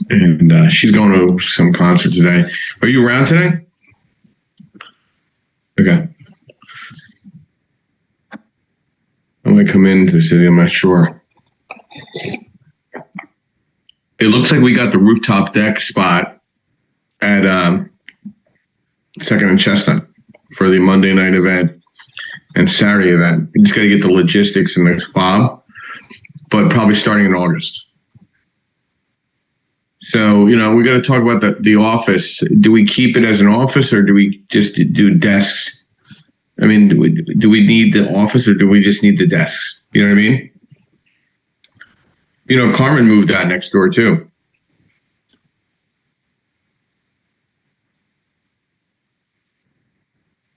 and she's going to some concert today. Are you around today? Okay. I might come into the city. I'm not sure. It looks like we got the rooftop deck spot at Second and Chestnut for the Monday night event and Saturday event. We just got to get the logistics and the fob, but probably starting in August. So, we got to talk about the office. Do we keep it as an office or do we just do desks? I mean, do we need the office or do we just need the desks? You know what I mean? Carmen moved out next door too.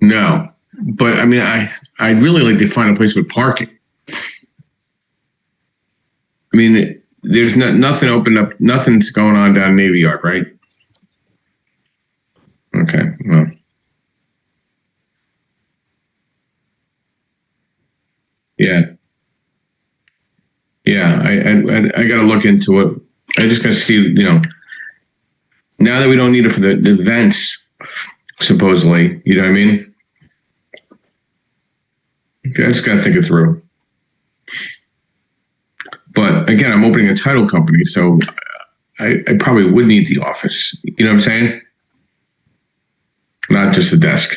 No, but I mean, I'd really like to find a place with parking. I mean, there's nothing opened up, nothing's going on down Navy Yard, right? Okay, well, yeah, yeah. I got to look into it. I just got to see, now that we don't need it for the events, supposedly, you know what I mean? Okay, I just got to think it through. But again, I'm opening a title company, so I probably would need the office. You know what I'm saying? Not just a desk.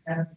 Where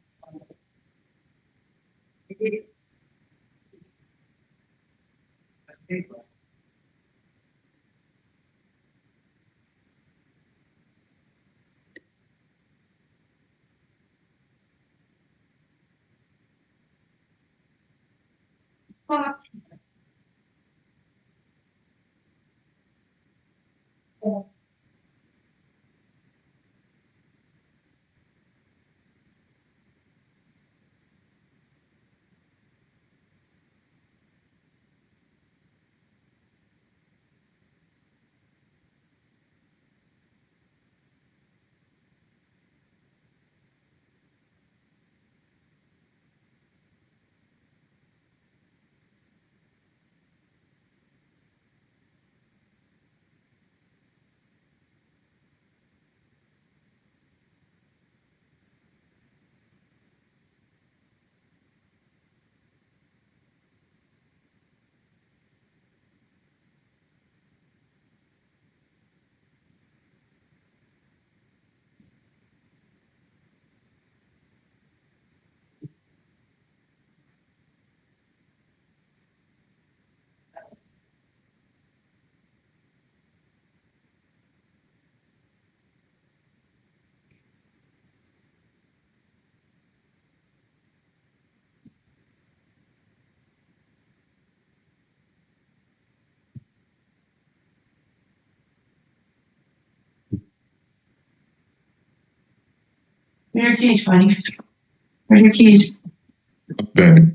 are your keys, Bonnie? Where's your keys? Okay.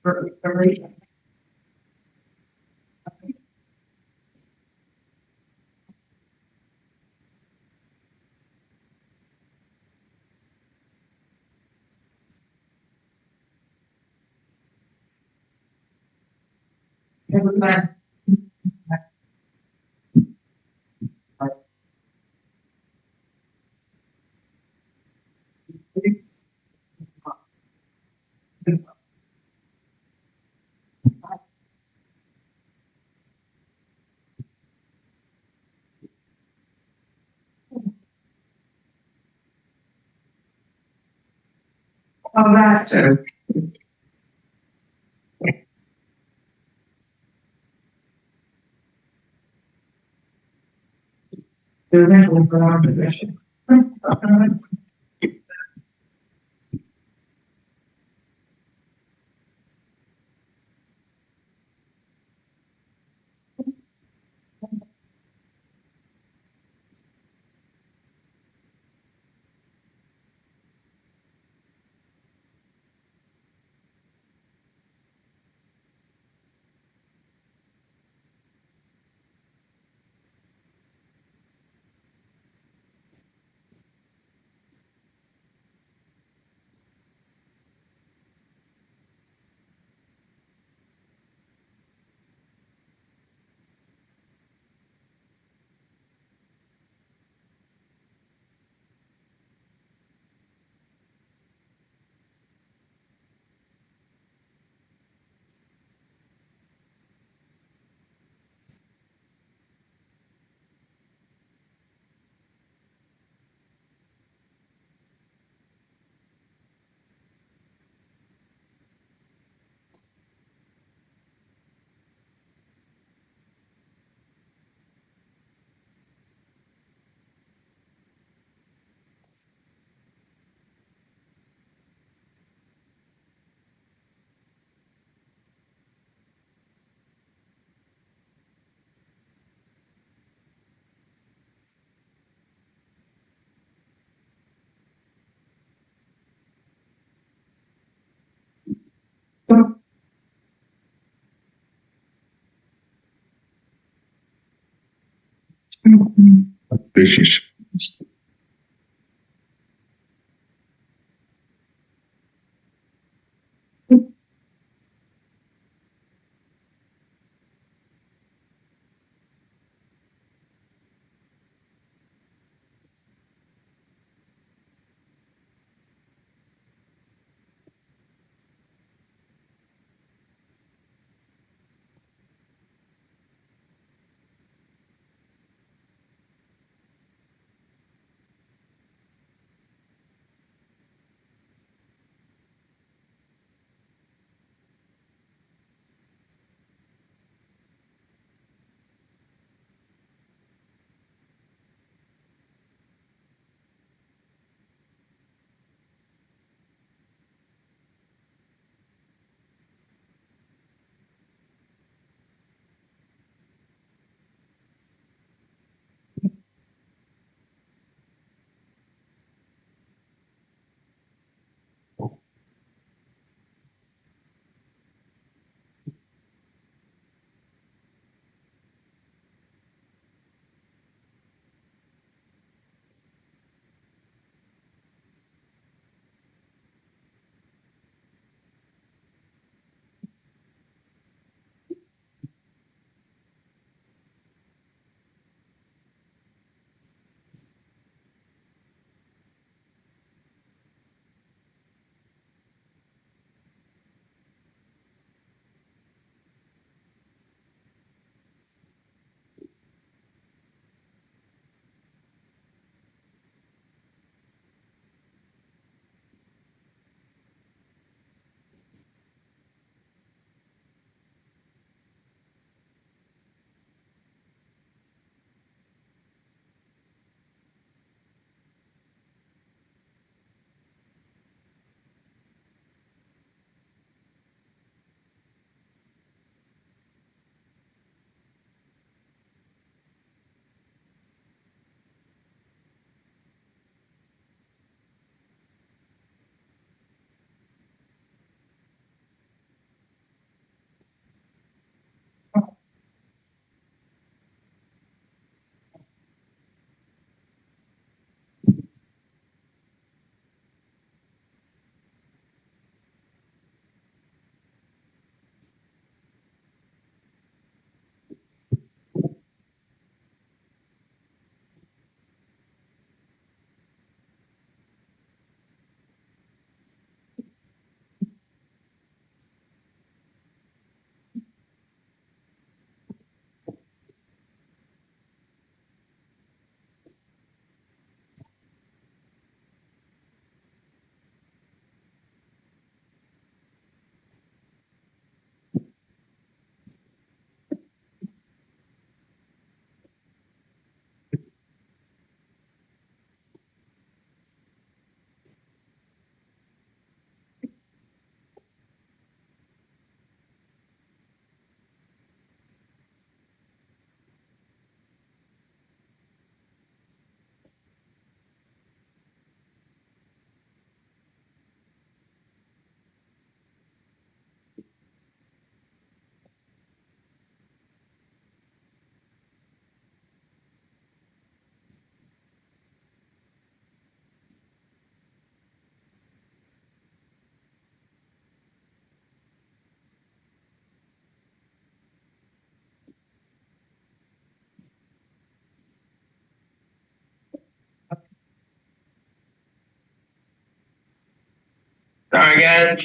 for rate. Everybody. Oh, that's it. They're eventually for our position. Vicious. Sorry, guys.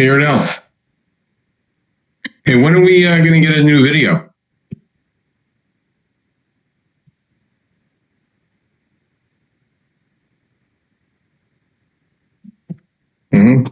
Hey, Ernell. Hey, when are we going to get a new video? Hmm.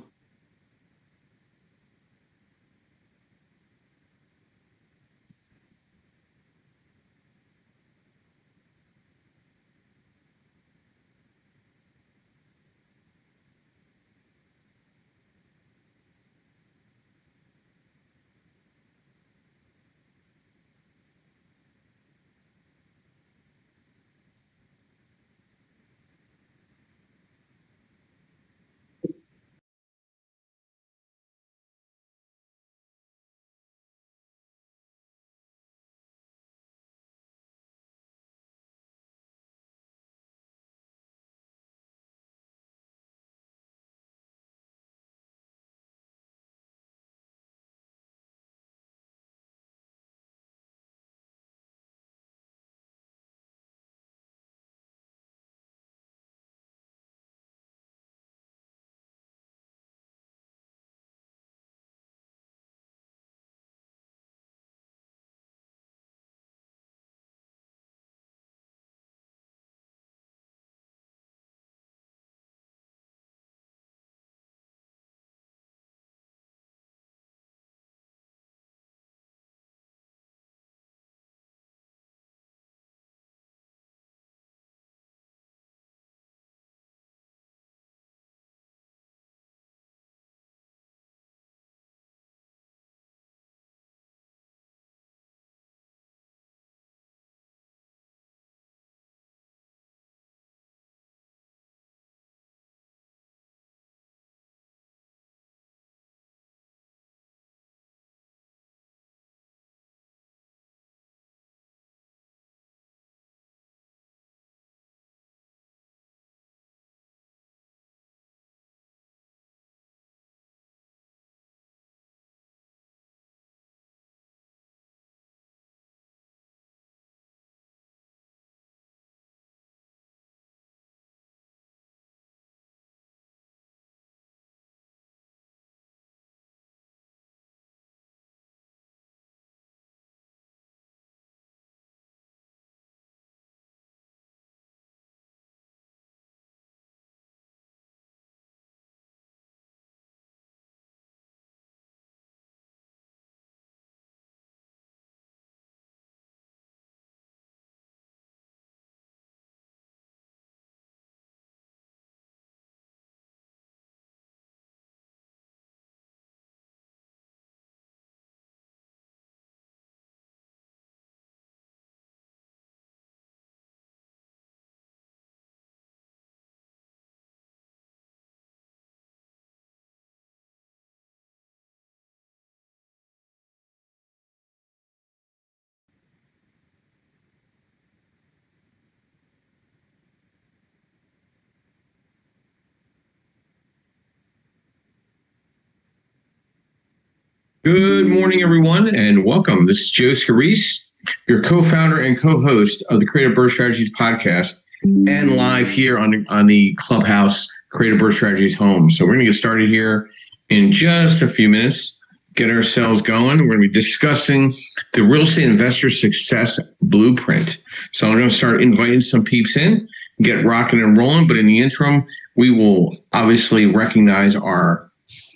Good morning, everyone, and welcome. This is Joe Scarice, your co-founder and co-host of the Creative Birth Strategies podcast, and live here on the Clubhouse Creative Birth Strategies home. So we're going to get started here in just a few minutes, get ourselves going. We're going to be discussing the real estate investor success blueprint. So I'm going to start inviting some peeps in, get rocking and rolling. But in the interim, we will obviously recognize our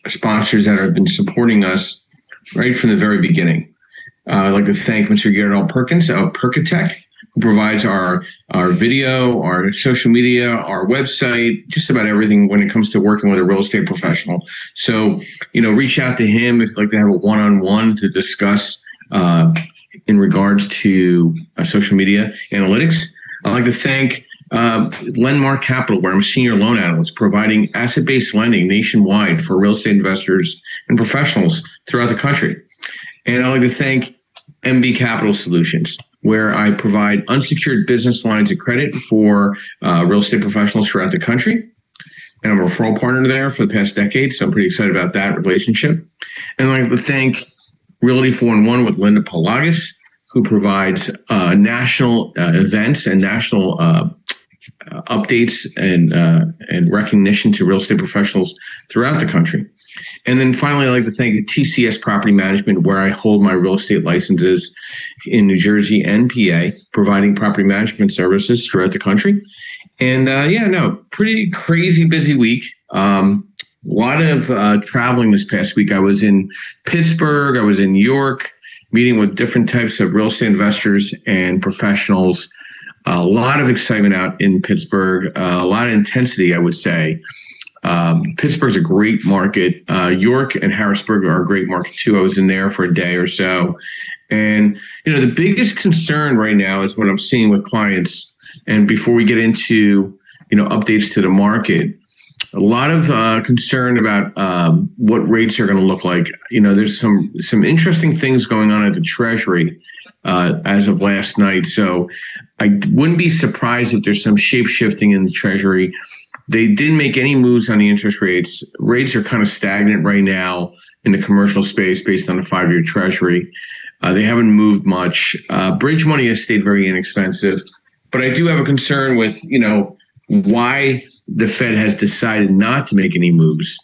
sponsors that have been supporting us right from the very beginning. I'd like to thank Mr. Garrett L. Perkins of Perkatech, who provides our video, our social media, our website, just about everything when it comes to working with a real estate professional. So, reach out to him if you'd like to have a one-on-one to discuss in regards to social media analytics. I'd like to thank Lendmark Capital, where I'm a senior loan analyst, providing asset-based lending nationwide for real estate investors and professionals throughout the country. And I'd like to thank MB Capital Solutions, where I provide unsecured business lines of credit for real estate professionals throughout the country. And I'm a referral partner there for the past decade, so I'm pretty excited about that relationship. And I'd like to thank Realty 411 with Linda Pelagas, who provides national events and national updates and recognition to real estate professionals throughout the country. And then finally, I'd like to thank TCS Property Management, where I hold my real estate licenses in New Jersey and PA, providing property management services throughout the country. And pretty crazy busy week. A lot of traveling this past week. I was in Pittsburgh. I was in New York, meeting with different types of real estate investors and professionals. A lot of excitement out in Pittsburgh, a lot of intensity, I would say. Pittsburgh's a great market. York and Harrisburg are a great market too. I was in there for a day or so. And, the biggest concern right now is what I'm seeing with clients. And before we get into, updates to the market, a lot of concern about what rates are going to look like. There's some interesting things going on at the Treasury as of last night. So I wouldn't be surprised if there's some shape shifting in the Treasury. They didn't make any moves on the interest rates. Rates are kind of stagnant right now in the commercial space based on the 5-year Treasury. They haven't moved much. Bridge money has stayed very inexpensive. But I do have a concern with, why the Fed has decided not to make any moves.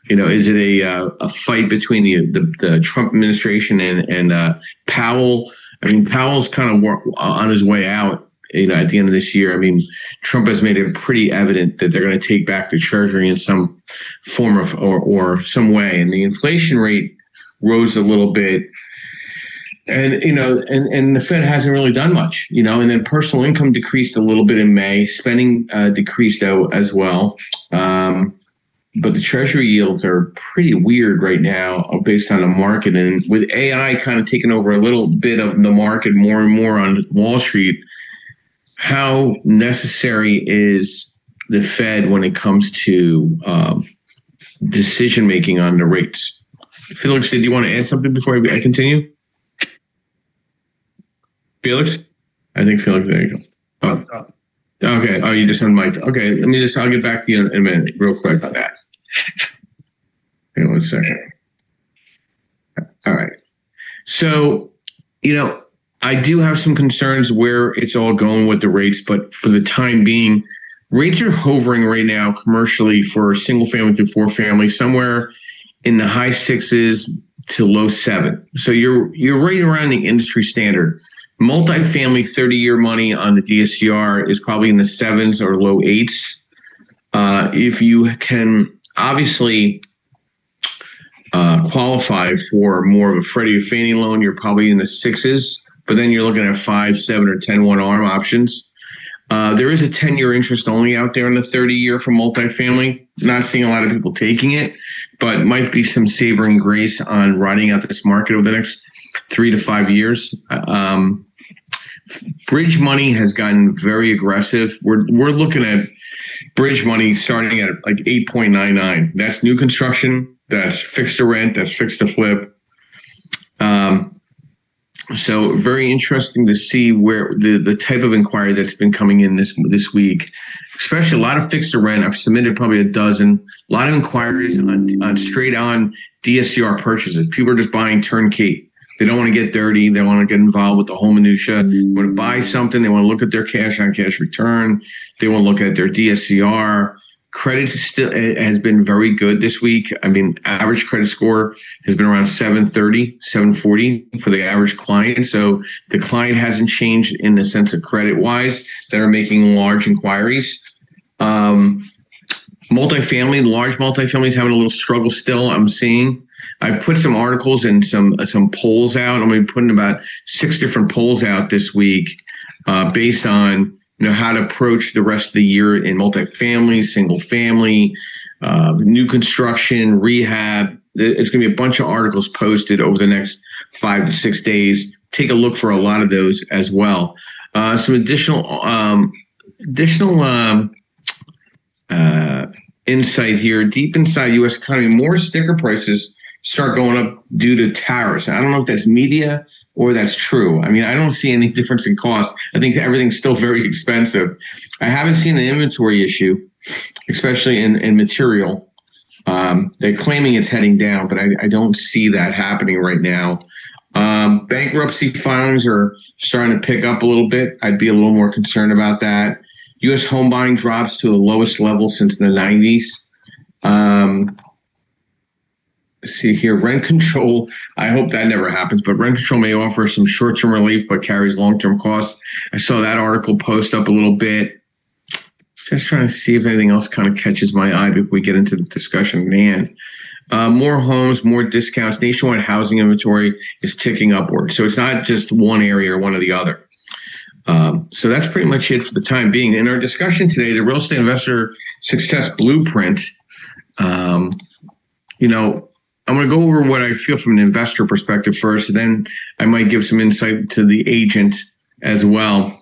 Is it a fight between the Trump administration and Powell? I mean, Powell's kind of on his way out, at the end of this year. I mean, Trump has made it pretty evident that they're going to take back the Treasury in some form of or some way. And the inflation rate rose a little bit. And, and the Fed hasn't really done much, and then personal income decreased a little bit in May. Spending decreased out as well. But the Treasury yields are pretty weird right now based on the market. And with AI kind of taking over a little bit of the market more and more on Wall Street, how necessary is the Fed when it comes to decision making on the rates? Felix, did you want to add something before I continue? Felix? I think Felix, there you go. Oh. Okay. Oh, you just unmiked. Okay. I'll get back to you in a minute, real quick on that. Hang on 1 second. All right. So, I do have some concerns where it's all going with the rates, but for the time being, rates are hovering right now commercially for single family through 4 family, somewhere in the high 6s to low 7. So you're right around the industry standard. Multifamily 30-year money on the DSCR is probably in the 7s or low 8s. If you can obviously qualify for more of a Freddie or Fannie loan, you're probably in the 6s, but then you're looking at 5, 7, or 10-1 ARM options. There is a 10-year interest only out there in the 30-year for multifamily. Not seeing a lot of people taking it, but might be some savoring grace on riding out this market over the next 3 to 5 years. Bridge money has gotten very aggressive. We're looking at bridge money starting at like 8.99. That's new construction. That's fixed to rent. That's fixed to flip. So very interesting to see where the type of inquiry that's been coming in this week, especially a lot of fixed to rent. I've submitted probably a dozen. A lot of inquiries on straight on DSCR purchases. People are just buying turnkey. They don't want to get dirty. They want to get involved with the whole minutia. They want to buy something. They want to look at their cash on cash return. They want to look at their DSCR. Credit still has been very good this week. I mean, average credit score has been around 730, 740 for the average client. So the client hasn't changed in the sense of credit wise that are making large inquiries. Multifamily, large multifamily is having a little struggle still. I'm seeing. I've put some articles and some polls out. I'm going to be putting about 6 different polls out this week based on how to approach the rest of the year in multifamily, single family, new construction, rehab. It's going to be a bunch of articles posted over the next 5 to 6 days. Take a look for a lot of those as well. Some additional insight here. Deep inside U.S. economy, more sticker prices start going up due to tariffs. I don't know if that's media or that's true. I mean, I don't see any difference in cost. I think everything's still very expensive. I haven't seen an inventory issue, especially in material. They're claiming it's heading down, but I don't see that happening right now. Bankruptcy filings are starting to pick up a little bit. I'd be a little more concerned about that. U.S. home buying drops to the lowest level since the 90s. see here, rent control. I hope that never happens, but rent control may offer some short-term relief, but carries long-term costs. I saw that article post up a little bit. Just trying to see if anything else kind of catches my eye before we get into the discussion at hand. More homes, more discounts. Nationwide housing inventory is ticking upward. So it's not just one area or one or the other. So that's pretty much it for the time being. In our discussion today, the Real Estate Investor Success Blueprint, I'm going to go over what I feel from an investor perspective first, and then I might give some insight to the agent as well.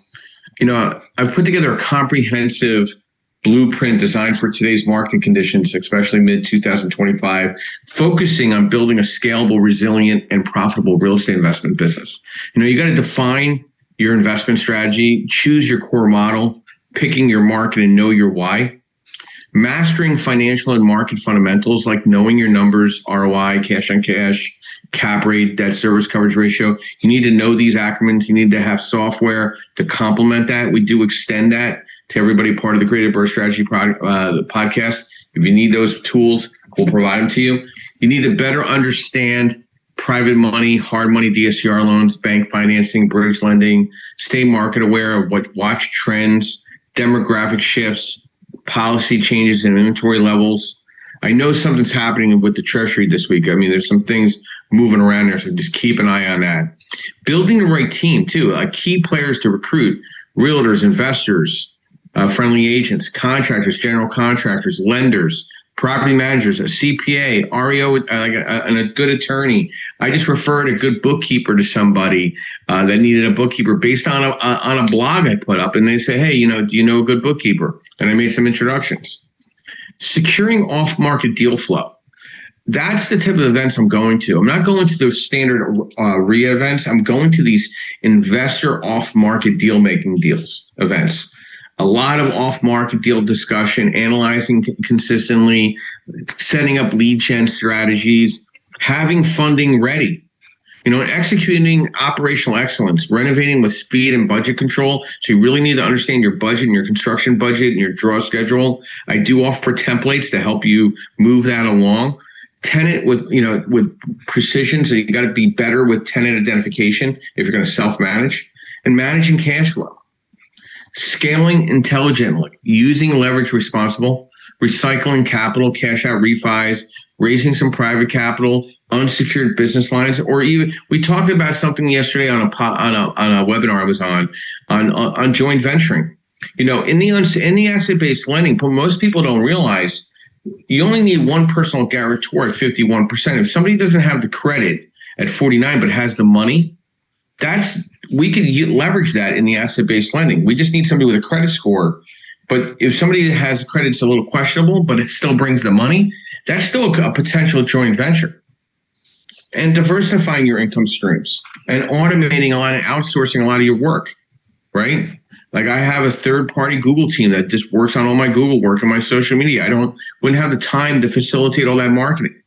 I've put together a comprehensive blueprint designed for today's market conditions, especially mid-2025, focusing on building a scalable, resilient, and profitable real estate investment business. You got to define your investment strategy, choose your core model, picking your market, and know your why. Mastering financial and market fundamentals like knowing your numbers, ROI, cash on cash, cap rate, debt service coverage ratio. You need to know these acronyms. You need to have software to complement that. We do extend that to everybody part of the Creative Birth Strategy podcast. If you need those tools, we'll provide them to you. You need to better understand private money, hard money, DSCR loans, bank financing, bridge lending. Stay market aware of watch trends, demographic shifts, policy changes and inventory levels. I know something's happening with the Treasury this week. I mean, there's some things moving around there, so just keep an eye on that. Building the right team, too. Key players to recruit: realtors, investors, friendly agents, contractors, general contractors, lenders, property managers, a CPA, REO, and a good attorney. I just referred a good bookkeeper to somebody that needed a bookkeeper based on a blog I put up, and they say, hey, do you know a good bookkeeper? And I made some introductions. Securing off-market deal flow. That's the type of events I'm going to. I'm not going to those standard RIA events. I'm going to these investor off-market deal-making events. A lot of off-market deal discussion, analyzing consistently, setting up lead gen strategies, having funding ready, and executing operational excellence, renovating with speed and budget control. So you really need to understand your budget and your construction budget and your draw schedule. I do offer templates to help you move that along. Tenant with precision. So you got to be better with tenant identification if you're going to self-manage, and managing cash flow. Scaling intelligently, using leverage responsible, recycling capital, cash out refis, raising some private capital, unsecured business lines, or even we talked about something yesterday on a webinar I was on joint venturing. In the asset-based lending, but most people don't realize you only need one personal guarantor at 51%. If somebody doesn't have the credit at 49 but has the money, we could leverage that in the asset-based lending. We just need somebody with a credit score. But if somebody has credit that's a little questionable, but it still brings the money, that's still a potential joint venture. And diversifying your income streams and automating a lot and outsourcing a lot of your work, right? Like I have a third-party Google team that just works on all my Google work and my social media. Wouldn't have the time to facilitate all that marketing.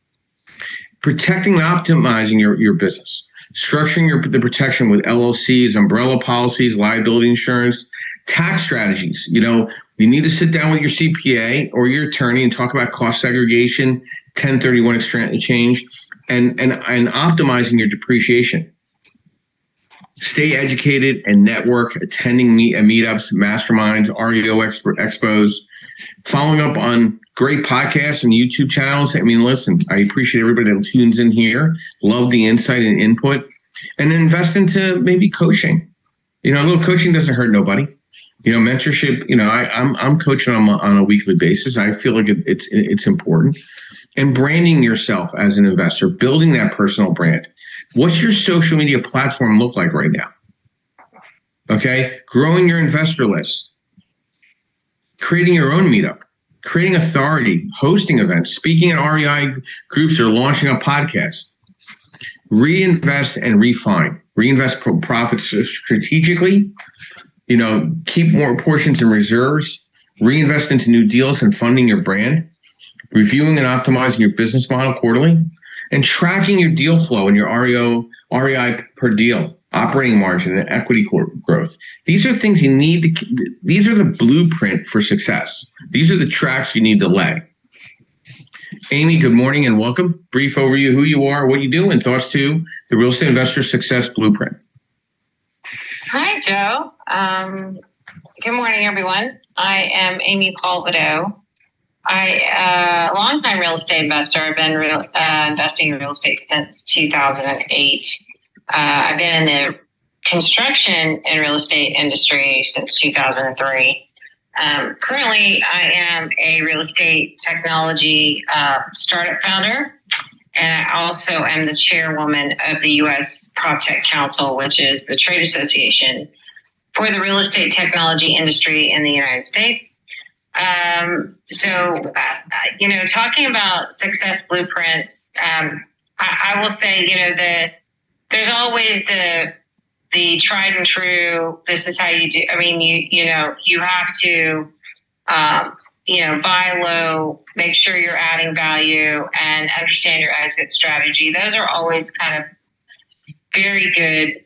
Protecting and optimizing your business. Structuring the protection with LLCs, umbrella policies, liability insurance, tax strategies. You need to sit down with your CPA or your attorney and talk about cost segregation, 1031 exchange, and optimizing your depreciation. Stay educated and network, attending meetups, masterminds, REO expos, following up on great podcasts and YouTube channels. I mean, listen, I appreciate everybody that tunes in here. Love the insight and input, and invest into maybe coaching. A little coaching doesn't hurt nobody. Mentorship. I'm coaching on a weekly basis. I feel like it's important. And branding yourself as an investor, building that personal brand. What's your social media platform look like right now? Okay, growing your investor list, creating your own meetup, creating authority, hosting events, speaking at REI groups, or launching a podcast. Reinvest and refine. Reinvest profits strategically. Keep more portions in reserves. Reinvest into new deals and funding your brand. Reviewing and optimizing your business model quarterly. And tracking your deal flow and your REI per deal, operating margin, and equity growth. These are things you need these are the blueprint for success. These are the tracks you need to lay. Amy, good morning and welcome. Brief overview, who you are, what you do, and thoughts to the Real Estate Investor Success Blueprint. Hi, Joe. Good morning, everyone. I am Amy Palvido. I longtime real estate investor. I've been investing in real estate since 2008. I've been in the construction and real estate industry since 2003. Currently, I am a real estate technology startup founder, and I also am the chairwoman of the U.S. PropTech Council, which is the trade association for the real estate technology industry in the United States. Talking about success blueprints, I will say, there's always the tried and true. This is how you do. I mean, you have to, buy low, make sure you're adding value, and understand your exit strategy. Those are always kind of very good.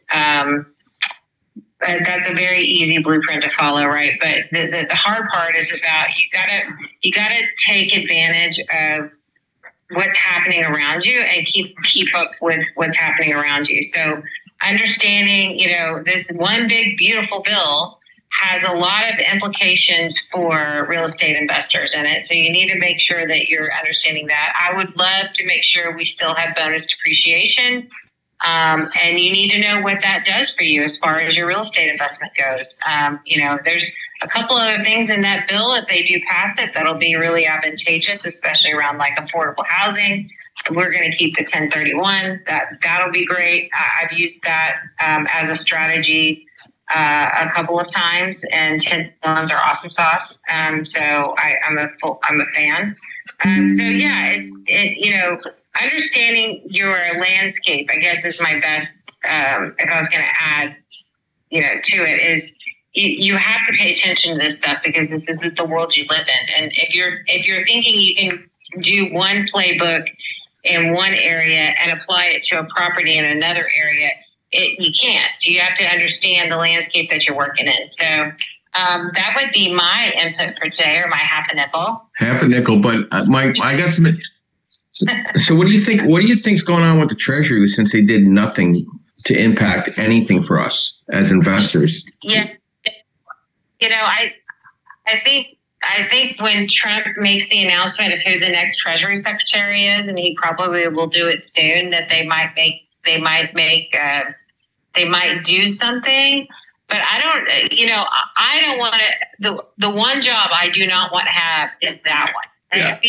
That's a very easy blueprint to follow, right? But the hard part is about you gotta take advantage of what's happening around you and keep up with what's happening around you. So understanding, this one big beautiful bill has a lot of implications for real estate investors in it. So you need to make sure that you're understanding that. I would love to make sure we still have bonus depreciation. And you need to know what that does for you as far as your real estate investment goes. There's a couple other things in that bill. If they do pass it, that'll be really advantageous, especially around like affordable housing. We're going to keep the 1031. That'll be great. I've used that as a strategy a couple of times, and 1031s are awesome sauce. So I'm a fan. Understanding your landscape, I guess, is my best. If I was going to add, to it, is you have to pay attention to this stuff because this isn't the world you live in. And if you're thinking you can do one playbook in one area and apply it to a property in another area, you can't. So you have to understand the landscape that you're working in. So that would be my input for today, or my half a nickel. Half a nickel, but I got some. So what do you think? What do you think's going on with the Treasury since they did nothing to impact anything for us as investors? Yeah, I think when Trump makes the announcement of who the next Treasury Secretary is, and he probably will do it soon, that they might do something. But I don't want to. The one job I do not want to have is that one. Yeah.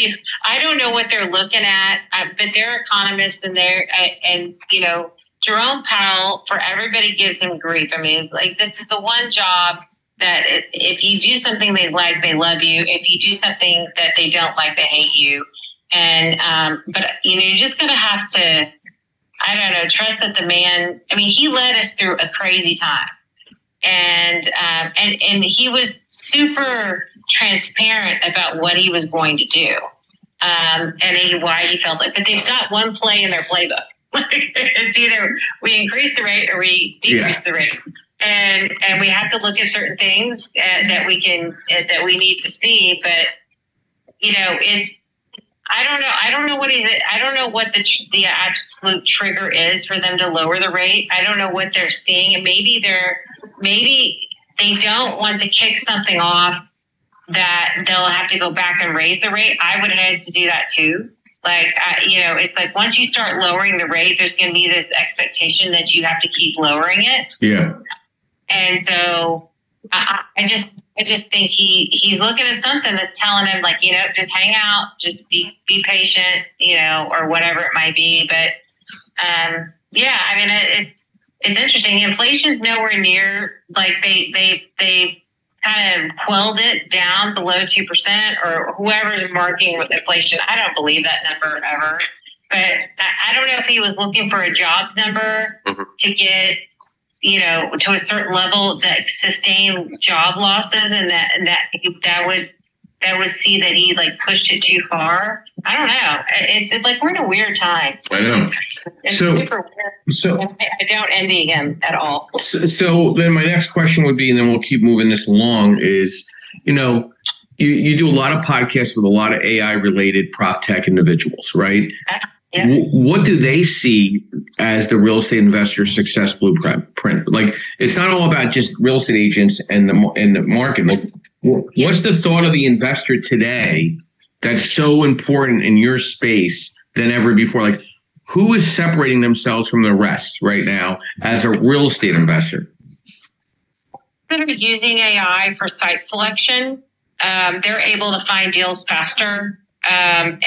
I don't know what they're looking at, but they're economists, and Jerome Powell, for everybody gives him grief. I mean, it's like, this is the one job that if you do something they like, they love you. If you do something that they don't like, they hate you. And but you're just gonna have to, I don't know, trust that the man. I mean, he led us through a crazy time, and he was super transparent about what he was going to do, and why he felt like. But they've got one play in their playbook. It's either we increase the rate or we decrease the rate, and we have to look at certain things that we need to see. But it's. I don't know what I don't know what the absolute trigger is for them to lower the rate. I don't know what they're seeing, and maybe they don't want to kick something off that they'll have to go back and raise the rate. I would have to do that too. Like, it's like once you start lowering the rate, there's going to be this expectation that you have to keep lowering it. Yeah. And so I just think he's looking at something that's telling him, like, just hang out, just be patient, or whatever it might be. But it's interesting. Inflation's nowhere near, like, they kind of quelled it down below 2%, or whoever's marking with inflation. I don't believe that number ever. But I don't know if he was looking for a jobs number to get, to a certain level that sustain job losses, and that would see that he like pushed it too far. I don't know. It's like we're in a weird time. I know. It's super weird. So I don't envy him at all. So then my next question would be, and then we'll keep moving this along, is, you do a lot of podcasts with a lot of AI related prop tech individuals, right? Yeah. What do they see as the real estate investor success blueprint? Like, it's not all about just real estate agents and the market. Like, what's the thought of the investor today that's so important in your space than ever before? Like, who is separating themselves from the rest right now as a real estate investor? That are using AI for site selection. They're able to find deals faster, and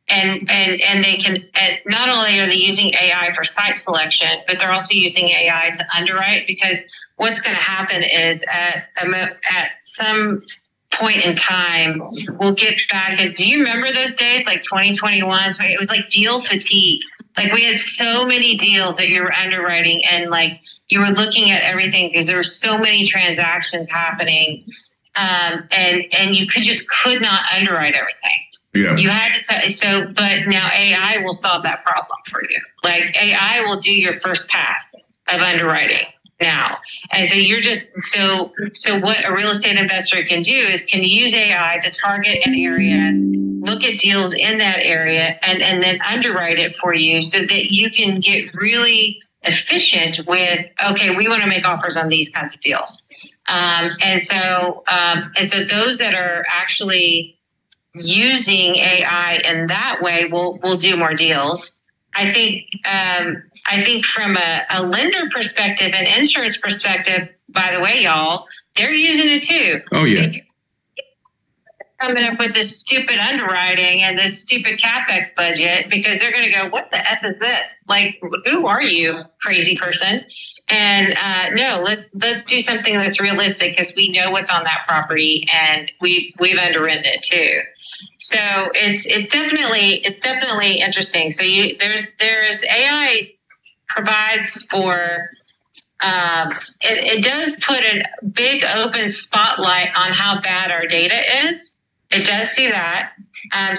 they can, not only are they using AI for site selection, but they're also using AI to underwrite, because what's going to happen is at some point in time, we'll get back. And do you remember those days, like 2021? It was like deal fatigue. Like, we had so many deals that you were underwriting, and like you were looking at everything because there were so many transactions happening, and you could not underwrite everything. Yeah. You had to, but now AI will solve that problem for you. Like, AI will do your first pass of underwriting now. And so you're just, so what a real estate investor can do is can use AI to target an area, look at deals in that area, and then underwrite it for you so that you can get really efficient with, okay, we want to make offers on these kinds of deals. And so those that are actually using AI in that way will do more deals. I think from a lender perspective and insurance perspective, by the way, y'all, they're using it too. Oh yeah. Coming up with this stupid underwriting and this stupid CapEx budget, because they're going to go, what the F is this? Like, who are you, crazy person? And no, let's do something that's realistic, because we know what's on that property and we've underwritten it too. So it's definitely interesting. So there's AI provides for it does put a big open spotlight on how bad our data is. It does do that.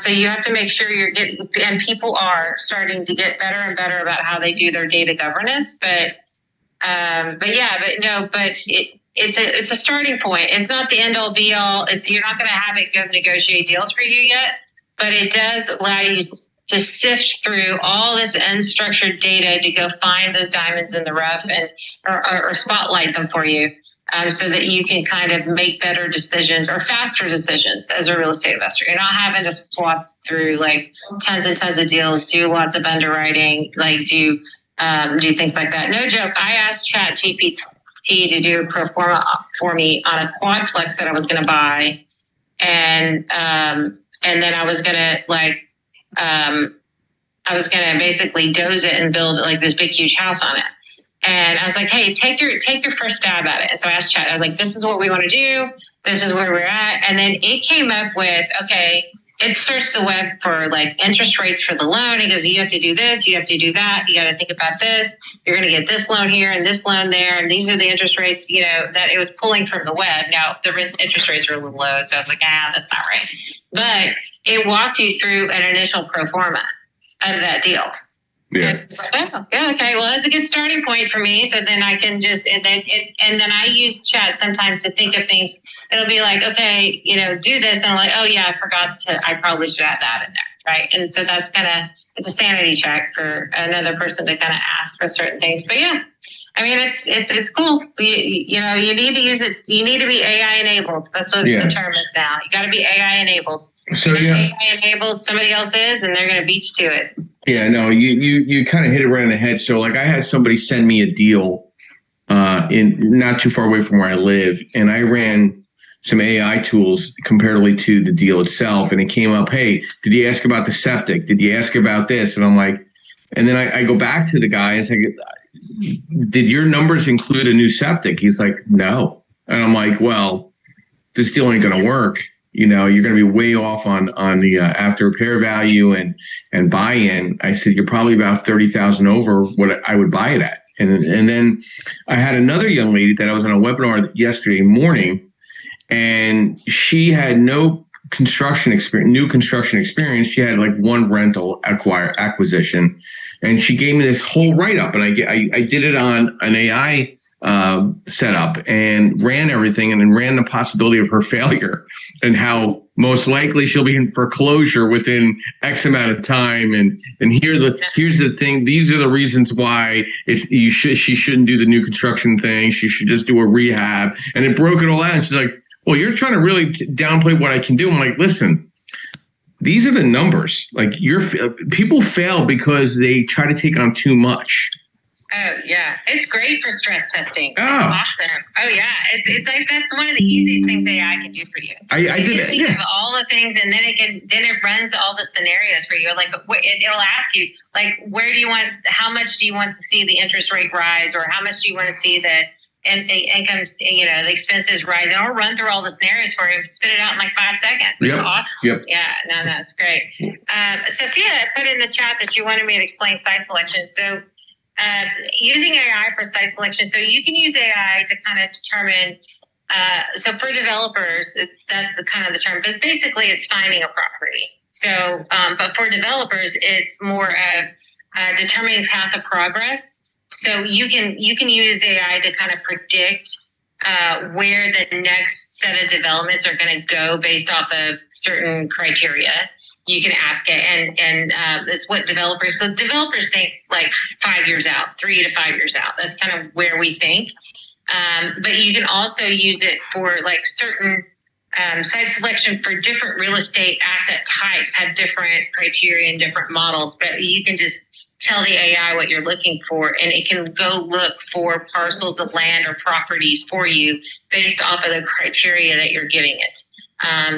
So you have to make sure you're getting, and people are starting to get better and better about how they do their data governance. But it's a starting point. It's not the end all be all. You're not going to have it go negotiate deals for you yet, but it does allow you to sift through all this unstructured data to go find those diamonds in the rough and or spotlight them for you, so that you can kind of make better decisions or faster decisions as a real estate investor. You're not having to swap through like tons and tons of deals, do lots of underwriting, like do things like that. No joke. I asked ChatGPT to do a pro forma for me on a quadplex that I was going to buy, and then I was going to basically doze it and build like this big huge house on it. And I was like, hey, take your first stab at it. And so I asked Chat, I was like, this is what we want to do. This is where we're at. And then it came up with, okay, it searched the web for like interest rates for the loan. It goes, you have to do this, you have to do that. You got to think about this. You're going to get this loan here and this loan there. And these are the interest rates, that it was pulling from the web. Now the interest rates are a little low. So I was like, that's not right. But it walked you through an initial pro forma of that deal. Yeah. So, okay. Well, that's a good starting point for me. So then I can and then I use Chat sometimes to think of things. It'll be like, okay, do this. And I'm like, oh yeah, I probably should add that in there. Right. And so that's it's a sanity check for another person to kind of ask for certain things. But yeah, I mean, it's cool. You need to use it. You need to be AI enabled. That's what the term is now. You got to be AI enabled. So yeah, AI enabled, somebody else is, and they're going to beat you to it. Yeah, no, you kind of hit it right on the head. So like I had somebody send me a deal in not too far away from where I live, and I ran some AI tools comparatively to the deal itself, and it came up, hey, did you ask about the septic? Did you ask about this? And I'm like, and then I go back to the guy and say, did your numbers include a new septic? He's like, no. And I'm like, well, this deal ain't going to work. You're going to be way off on the after repair value and buy-in. I said, you're probably about 30,000 over what I would buy it at. And then I had another young lady that I was on a webinar yesterday morning, and she had no construction experience, new construction experience. She had like one rental acquisition, and she gave me this whole write-up, and I did it on an AI set up and ran everything, and then ran the possibility of her failure and how most likely she'll be in foreclosure within X amount of time. And here's the thing. These are the reasons why she shouldn't do the new construction thing. She should just do a rehab. And it broke it all out. And she's like, well, you're trying to really downplay what I can do. I'm like, listen, these are the numbers. Like people fail because they try to take on too much. Oh, yeah. It's great for stress testing. Oh. Awesome. Oh, yeah. It's like that's one of the easiest things AI can do for you. I did it. Think Yeah. of all the things, and then it runs all the scenarios for you. Like it'll ask you, like, how much do you want to see the interest rate rise, or how much do you want to see the income, the expenses rise? And it'll run through all the scenarios for you and spit it out in like 5 seconds. Yep. Awesome. Yep. Yeah. No, that's great. Sophia put in the chat that she wanted me to explain site selection. So. Using AI for site selection. So you can use AI to kind of determine, so for developers, that's the kind of the term, but basically it's finding a property. So, but for developers, it's more of determining path of progress. So you can use AI to kind of predict where the next set of developments are going to go based off of certain criteria. You can ask it, and that's what developers think like 5 years out, 3 to 5 years out. That's kind of where we think. But you can also use it for like certain site selection for different real estate asset types have different criteria and different models. But you can just tell the AI what you're looking for, and it can go look for parcels of land or properties for you based off of the criteria that you're giving it.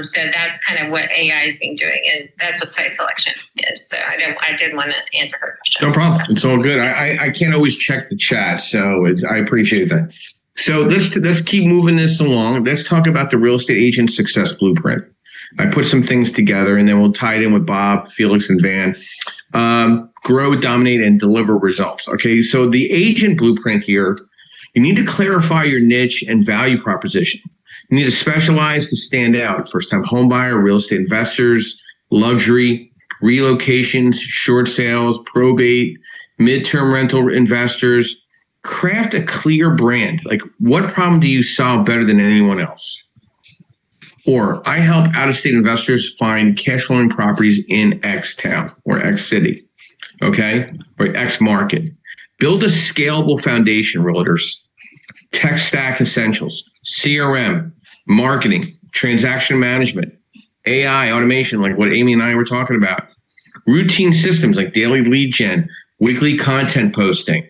So that's kind of what AI is being doing, and that's what site selection is. So I did want to answer her question. No problem. It's all good. I can't always check the chat, so I appreciate that. So let's keep moving this along. Let's talk about the real estate agent success blueprint. I put some things together, and then we'll tie it in with Bob, Felix, and Van. Grow, dominate, and deliver results. Okay, so the agent blueprint here, you need to clarify your niche and value proposition. You need to specialize to stand out. First-time home buyer, real estate investors, luxury, relocations, short sales, probate, midterm rental investors. Craft a clear brand. Like, what problem do you solve better than anyone else? Or, I help out-of-state investors find cash flowing properties in X town or X city, okay, or X market. Build a scalable foundation, realtors. Tech stack essentials, CRM, marketing, transaction management, AI, automation, like what Amy and I were talking about, routine systems like daily lead gen, weekly content posting,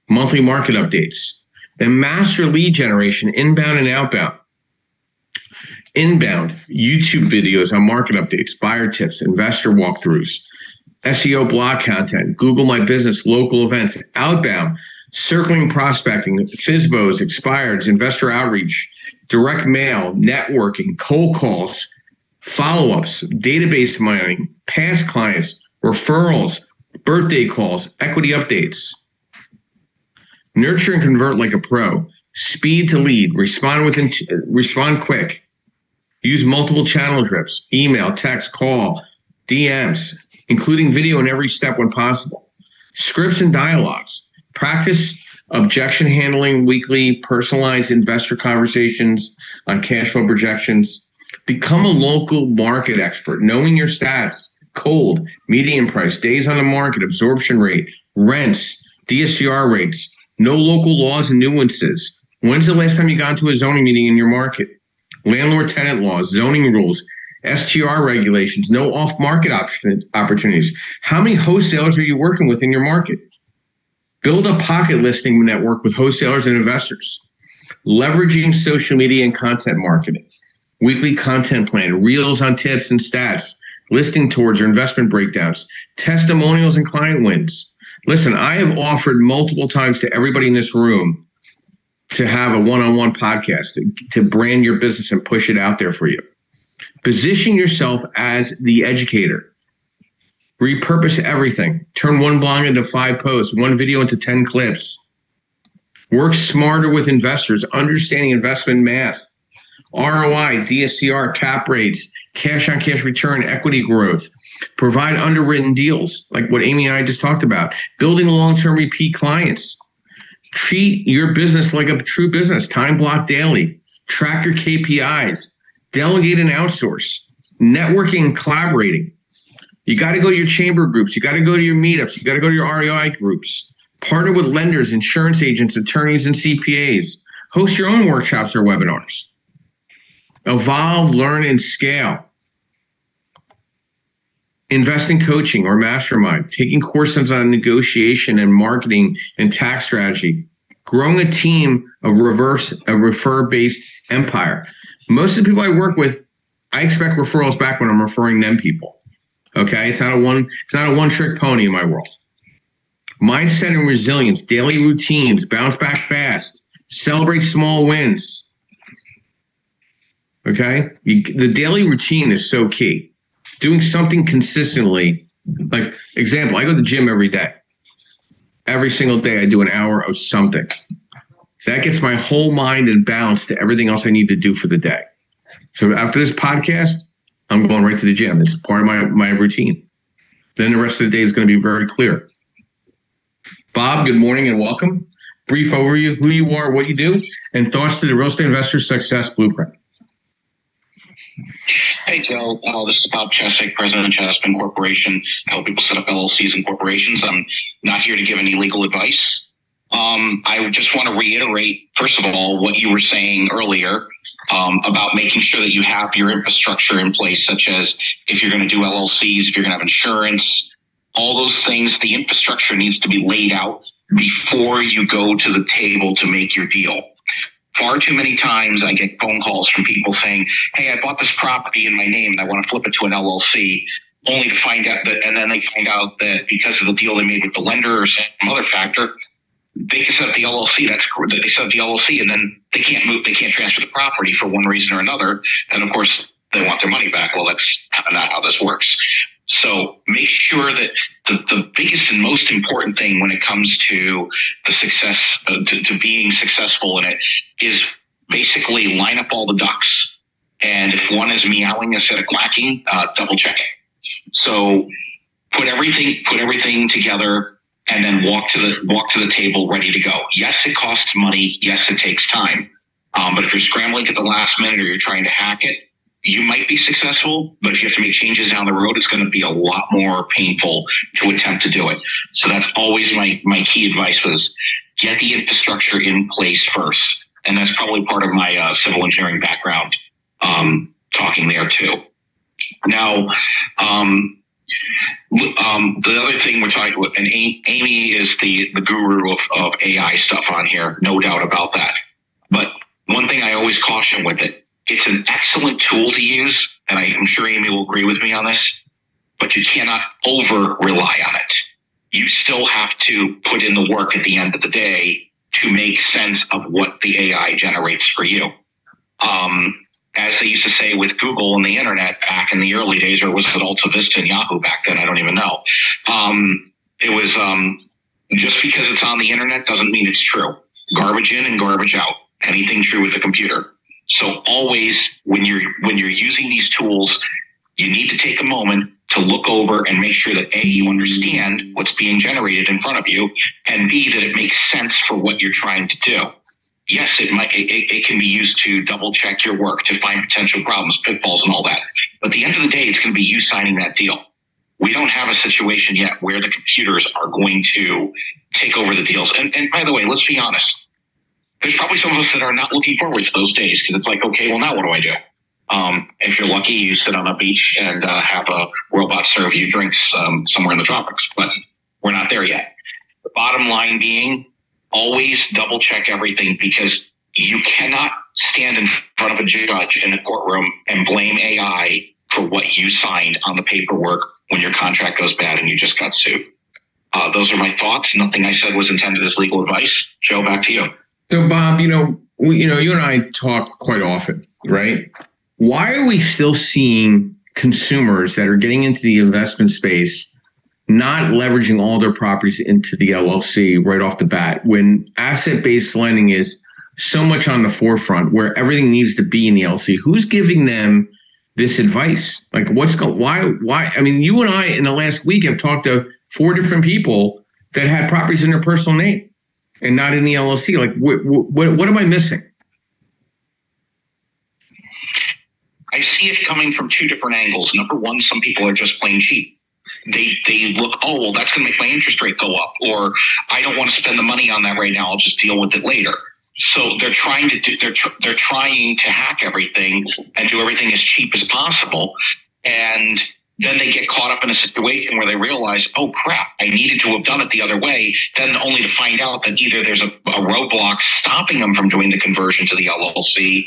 monthly market updates, and master lead generation, inbound and outbound. Inbound, YouTube videos on market updates, buyer tips, investor walkthroughs, SEO blog content, Google My Business, local events. Outbound, circling prospecting, FSBOs, expireds, investor outreach, direct mail, networking, cold calls, follow-ups, database mining, past clients, referrals, birthday calls, equity updates. Nurture and convert like a pro. Speed to lead. Respond quick. Use multiple channel drips, email, text, call, DMs, including video in every step when possible. Scripts and dialogues. Practice objection handling, weekly personalized investor conversations on cash flow projections. Become a local market expert, knowing your stats, cold, median price, days on the market, absorption rate, rents, DSCR rates, know local laws and nuances. When's the last time you got to a zoning meeting in your market? Landlord-tenant laws, zoning rules, STR regulations, no off-market opportunities. How many wholesalers are you working with in your market? Build a pocket listing network with wholesalers and investors. Leveraging social media and content marketing. Weekly content plan, reels on tips and stats, listing tours or investment breakdowns, testimonials and client wins. Listen, I have offered multiple times to everybody in this room to have a one-on-one podcast to brand your business and push it out there for you. Position yourself as the educator. Repurpose everything. Turn one blog into 5 posts, one video into 10 clips. Work smarter with investors, understanding investment math, ROI, DSCR, cap rates, cash-on-cash return, equity growth. Provide underwritten deals, like what Amy and I just talked about. Building long-term repeat clients. Treat your business like a true business. Time block daily. Track your KPIs. Delegate and outsource. Networking and collaborating. You got to go to your chamber groups. You got to go to your meetups. You got to go to your REI groups. Partner with lenders, insurance agents, attorneys, and CPAs. Host your own workshops or webinars. Evolve, learn, and scale. Invest in coaching or mastermind, taking courses on negotiation and marketing and tax strategy, growing a team of refer-based empire. Most of the people I work with, I expect referrals back when I'm referring them people. Okay, it's not a one-trick pony in my world. Mindset and resilience, daily routines, bounce back fast, celebrate small wins. Okay, the daily routine is so key. Doing something consistently, like example, I go to the gym every day. Every single day I do an hour of something. That gets my whole mind in balance to everything else I need to do for the day. So after this podcast, I'm going right to the gym. It's part of my routine. Then the rest of the day is going to be very clear. Bob, good morning and welcome. Brief overview, who you are, what you do, and thoughts to the Real Estate Investor Success Blueprint. Hey, Joe. This is Bob Chesek, President of Chespin Corporation. I help people set up LLCs and corporations. I'm not here to give any legal advice. I just want to reiterate, first of all, what you were saying earlier about making sure that you have your infrastructure in place, such as if you're going to do LLCs, if you're going to have insurance, all those things, the infrastructure needs to be laid out before you go to the table to make your deal. Far too many times I get phone calls from people saying, hey, I bought this property in my name and I want to flip it to an LLC, only to find out that, and then they find out that because of the deal they made with the lender or some other factor, they can set up the LLC. That's correct. They set up the LLC and then they can't move, they can't transfer the property for one reason or another. And of course, they want their money back. Well, that's not how this works. So make sure that the biggest and most important thing when it comes to the success, to being successful in it, is basically line up all the ducks. And if one is meowing instead of quacking, double check it. So put everything together and then walk to the table ready to go. Yes, it costs money. Yes, it takes time. But if you're scrambling at the last minute or you're trying to hack it, you might be successful, but if you have to make changes down the road, it's going to be a lot more painful to attempt to do it. So that's always my key advice was get the infrastructure in place first. And that's probably part of my civil engineering background, talking there too. Now, the other thing we're talking about, and Amy is the guru of AI stuff on here, no doubt about that. But one thing I always caution with it, it's an excellent tool to use, and I'm sure Amy will agree with me on this, but you cannot over-rely on it. You still have to put in the work at the end of the day to make sense of what the AI generates for you. As they used to say with Google and the internet back in the early days, or was it Alta Vista and Yahoo back then? I don't even know. It was just because it's on the internet doesn't mean it's true. Garbage in and garbage out. Anything true with the computer. So always when you're using these tools, you need to take a moment to look over and make sure that A, you understand what's being generated in front of you, and B, that it makes sense for what you're trying to do. Yes, it can be used to double check your work, to find potential problems, pitfalls, and all that. But at the end of the day, it's going to be you signing that deal. We don't have a situation yet where the computers are going to take over the deals. And by the way, let's be honest. There's probably some of us that are not looking forward to those days because it's like, okay, well, now what do I do? If you're lucky, you sit on a beach and have a robot serve you drinks somewhere in the tropics, but we're not there yet. The bottom line being, always double check everything, because you cannot stand in front of a judge in a courtroom and blame AI for what you signed on the paperwork when your contract goes bad and you just got sued. Those are my thoughts. Nothing I said was intended as legal advice. Joe, back to you. So, Bob, you and I talk quite often, right? Why are we still seeing consumers that are getting into the investment space not leveraging all their properties into the LLC right off the bat, when asset-based lending is so much on the forefront, where everything needs to be in the LLC? Who's giving them this advice? Like, why? I mean, you and I in the last week have talked to 4 different people that had properties in their personal name. and not in the LLC? Like, what am I missing? I see it coming from two different angles. Number one, some people are just plain cheap. They look, oh, well, that's going to make my interest rate go up, or I don't want to spend the money on that right now. I'll just deal with it later. So they're trying to they're trying to hack everything and do everything as cheap as possible, and then they get caught up in a situation where they realize, oh crap, I needed to have done it the other way, then only to find out that either there's a roadblock stopping them from doing the conversion to the LLC,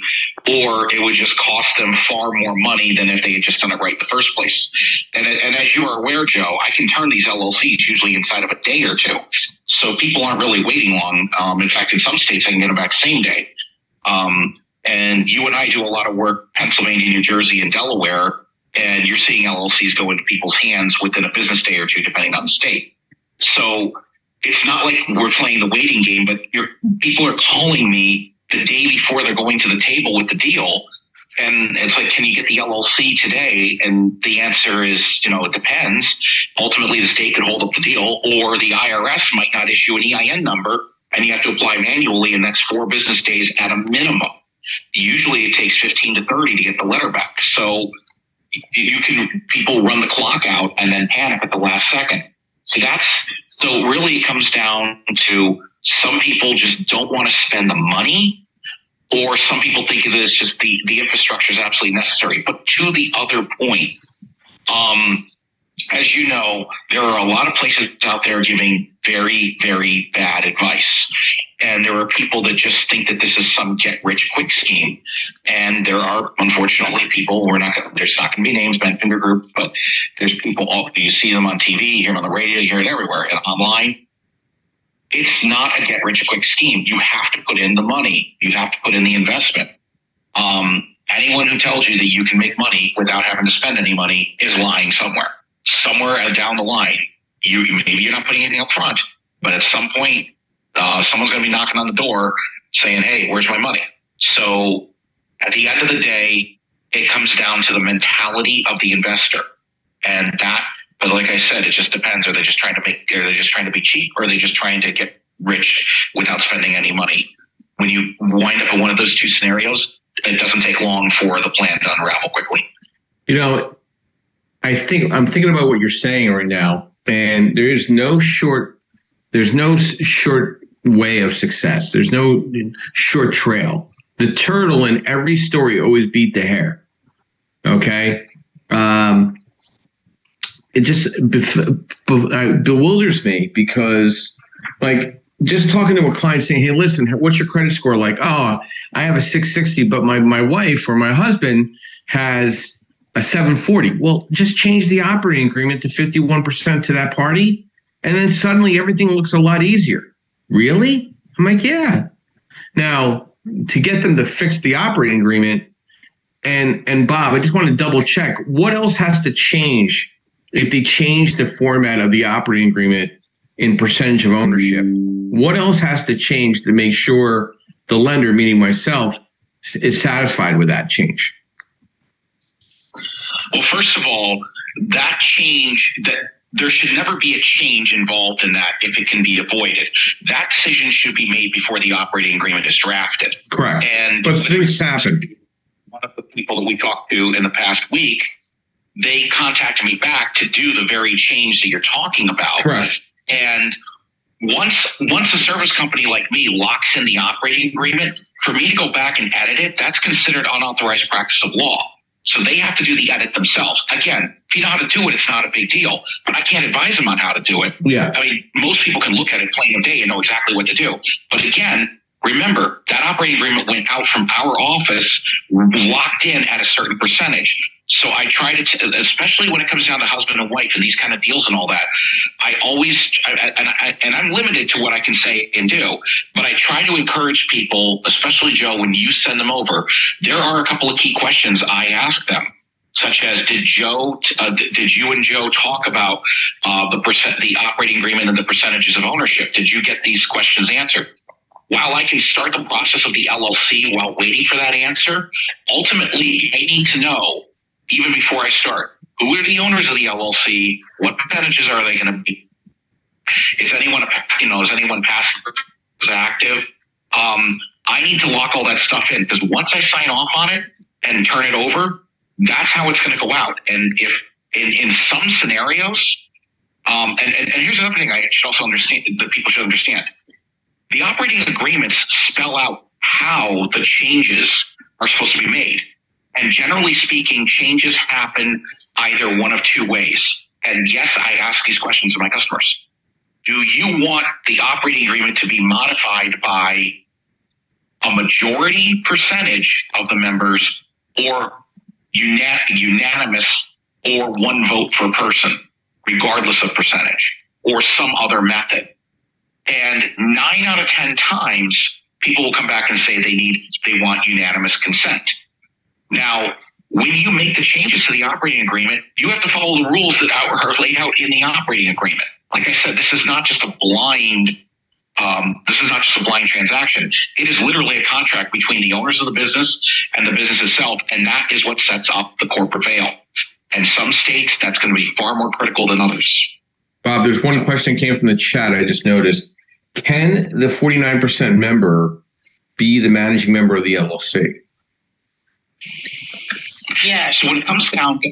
or it would just cost them far more money than if they had just done it right in the first place. And as you are aware, Joe, I can turn these LLCs usually inside of a day or two. So people aren't really waiting long. In fact, in some states, I can get them back same day. And you and I do a lot of work, Pennsylvania, New Jersey, and Delaware, and you're seeing LLCs go into people's hands within a business day or two, depending on the state. So it's not like we're playing the waiting game, but people are calling me the day before they're going to the table with the deal. And it's like, can you get the LLC today? And the answer is, it depends. Ultimately, the state could hold up the deal, or the IRS might not issue an EIN number, and you have to apply manually, and that's 4 business days at a minimum. Usually it takes 15 to 30 to get the letter back. So people run the clock out and then panic at the last second. So really it comes down to some people just don't want to spend the money, or some people think of it as just the infrastructure is absolutely necessary. But to the other point, as you know, there are a lot of places out there giving very, very bad advice. And there are people that just think that this is some get-rich-quick scheme. And there are, unfortunately, people, there's not going to be names, Ben Finger Group, but there's people, you see them on TV, you hear them on the radio, you hear it everywhere, and online. It's not a get-rich-quick scheme. You have to put in the money. You have to put in the investment. Anyone who tells you that you can make money without having to spend any money is lying somewhere. Somewhere down the line, maybe you're not putting anything up front, but at some point, someone's going to be knocking on the door saying, hey, where's my money? So at the end of the day, it comes down to the mentality of the investor. But like I said, it just depends. Are they just trying to be cheap, or are they just trying to get rich without spending any money? When you wind up in one of those two scenarios, it doesn't take long for the plan to unravel quickly. I'm thinking about what you're saying right now, and there's no short way of success. There's no short trail. The turtle in every story always beat the hare. Okay. It just bewilders me, because like just talking to a client saying, hey, listen, what's your credit score like? Oh, I have a 660, but my wife or my husband has a 740. Well, just change the operating agreement to 51% to that party, and then suddenly everything looks a lot easier. Really? I'm like, yeah. Now, to get them to fix the operating agreement, and Bob, I just want to double check, what else has to change if they change the format of the operating agreement in percentage of ownership? What else has to change to make sure the lender, meaning myself, is satisfied with that change? Well, first of all, that change, that there should never be a change involved in that if it can be avoided. That decision should be made before the operating agreement is drafted. Correct. But things happen. One of the people that we talked to in the past week, they contacted me back to do the very change that you're talking about. Correct. And once a service company like me locks in the operating agreement, for me to go back and edit it, that's considered unauthorized practice of law. So they have to do the edit themselves. Again, if you know how to do it, it's not a big deal. But I can't advise them on how to do it. Yeah. I mean, most people can look at it plain of day and know exactly what to do. But again, remember, that operating agreement went out from our office locked in at a certain percentage. So I try to, especially when it comes down to husband and wife and these kind of deals and all that, I always, and I'm limited to what I can say and do, but I try to encourage people, especially Joe, when you send them over, there are a couple of key questions I ask them, such as, did you and Joe talk about the operating agreement and the percentages of ownership? Did you get these questions answered? While I can start the process of the LLC while waiting for that answer, ultimately I need to know, even before I start, who are the owners of the LLC? What percentages are they going to be? Is anyone past active. I need to lock all that stuff in, because once I sign off on it and turn it over, that's how it's going to go out. And if in some scenarios, and here's another thing I should also understand, that people should understand. The operating agreements spell out how the changes are supposed to be made. And generally speaking, changes happen either one of two ways. And yes, I ask these questions of my customers. Do you want the operating agreement to be modified by a majority percentage of the members, or unanimous, or one vote per person, regardless of percentage, or some other method? And 9 out of 10 times, people will come back and say they want unanimous consent. Now, when you make the changes to the operating agreement, you have to follow the rules that are laid out in the operating agreement. Like I said, this is not just a blind transaction. It is literally a contract between the owners of the business and the business itself, and that is what sets up the corporate veil. And some states, that's going to be far more critical than others. Bob, there's one question came from the chat I just noticed. Can the 49% member be the managing member of the LLC? Yes. So when it comes down to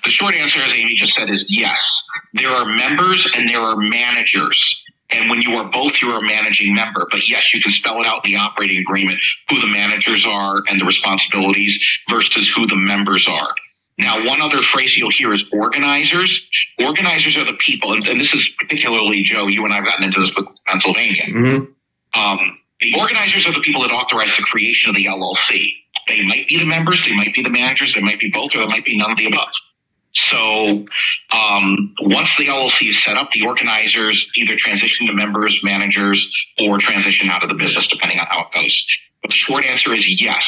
the short answer, as Amy just said, is yes. There are members and there are managers. And when you are both, you're a managing member. But yes, you can spell it out in the operating agreement, who the managers are and the responsibilities versus who the members are. Now, one other phrase you'll hear is organizers. Organizers are the people, and this is particularly, Joe, you and I have gotten into this with Pennsylvania. Mm-hmm. The organizers are the people that authorize the creation of the LLC. They might be the members, they might be the managers, they might be both, or they might be none of the above. So once the LLC is set up, the organizers either transition to members, managers, or transition out of the business, depending on how it goes. But the short answer is yes.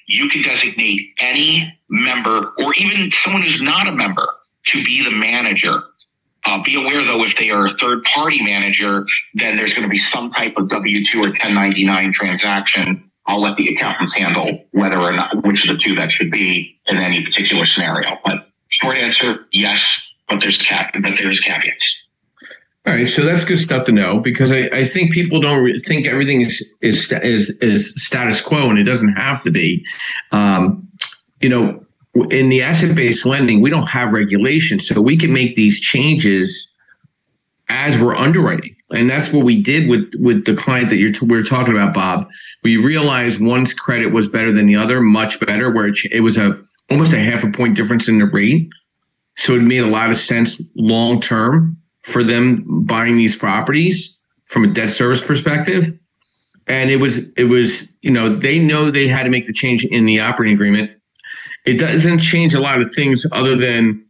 You can designate any member, or even someone who's not a member, to be the manager. Be aware, though, if they are a third-party manager, then there's going to be some type of W-2 or 1099 transaction. I'll let the accountants handle whether or not, which of the two that should be in any particular scenario. But short answer, yes, but there's caveats. All right, so that's good stuff to know, because I think people don't think everything is status quo, and it doesn't have to be. In the asset-based lending, we don't have regulation, so we can make these changes as we're underwriting. And that's what we did with the client that we're talking about, Bob. We realized one's credit was better than the other, much better, where it was almost a half a point difference in the rate. So it made a lot of sense long-term for them buying these properties from a debt service perspective. And it was, they know they had to make the change in the operating agreement. It doesn't change a lot of things other than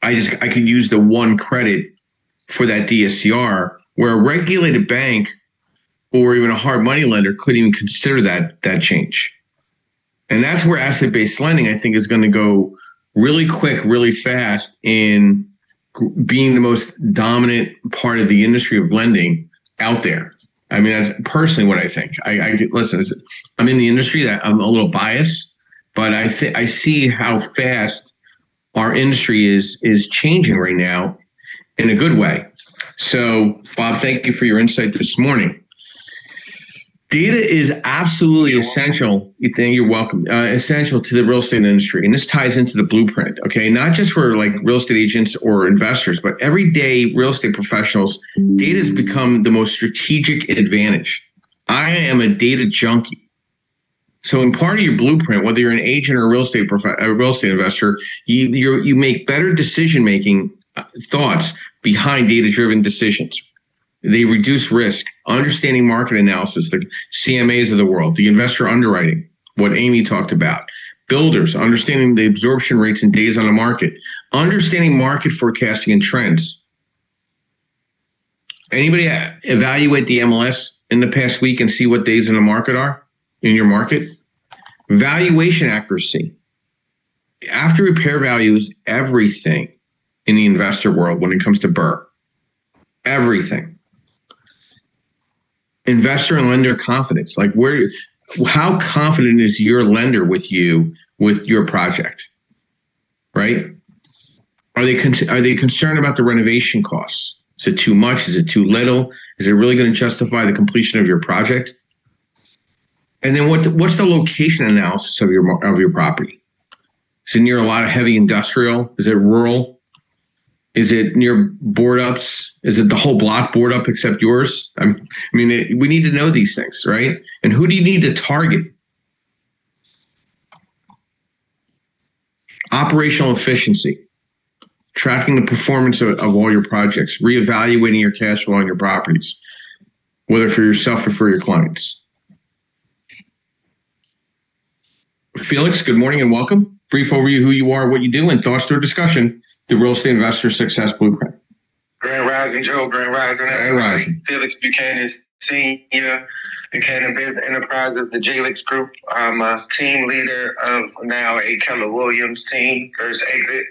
I could use the one credit for that DSCR, where a regulated bank or even a hard money lender couldn't even consider that change. And that's where asset-based lending, I think, is going to go really quick, really fast in being the most dominant part of the industry of lending out there. I mean, that's personally what I think. Listen, I'm in the industry, that I'm a little biased, but I see how fast our industry is changing right now in a good way. So, Bob, thank you for your insight this morning. Data is absolutely essential. You're welcome. Essential to the real estate industry, and this ties into the blueprint. Okay, not just for like real estate agents or investors, but everyday real estate professionals. Data has become the most strategic advantage. I am a data junkie. So, in part of your blueprint, whether you're an agent or a real estate investor, you make better decision making thoughts behind data-driven decisions. They reduce risk, understanding market analysis, the CMAs of the world, the investor underwriting, what Amy talked about, builders, understanding the absorption rates and days on the market, understanding market forecasting and trends. Anybody evaluate the MLS in the past week and see what days in the market are in your market? Valuation accuracy. After repair value is everything in the investor world when it comes to BRRRR. Everything. Investor and lender confidence. Like, how confident is your lender with you with your project, right? Are they concerned about the renovation costs? Is it too much? Is it too little? Is it really going to justify the completion of your project? And then what's the location analysis of your property? Is it near a lot of heavy industrial? Is it rural? Is it near board ups? Is it the whole block board up except yours? We need to know these things, right? And who do you need to target? Operational efficiency, tracking the performance of all your projects, reevaluating your cash flow on your properties, whether for yourself or for your clients. Felix, good morning and welcome. Brief overview who you are, what you do, and thoughts to a discussion, the Real Estate Investor Success Blueprint. Grand Rising, Joe. Grand Rising. Grand Rising. Felix Buchanan, Senior, Buchanan Biz Enterprises, the JLix Group. I'm a team leader of now a Keller Williams team, First Exit.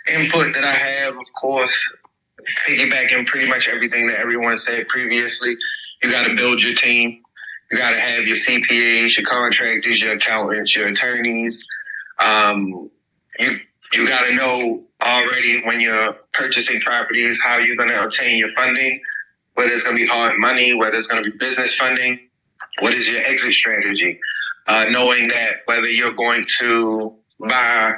Input that I have, of course, piggybacking pretty much everything that everyone said previously. You got to build your team. You got to have your CPAs, your contractors, your accountants, your attorneys. You got to know already when you're purchasing properties how you're going to obtain your funding, whether it's going to be hard money, whether it's going to be business funding. What is your exit strategy? Knowing that whether you're going to buy,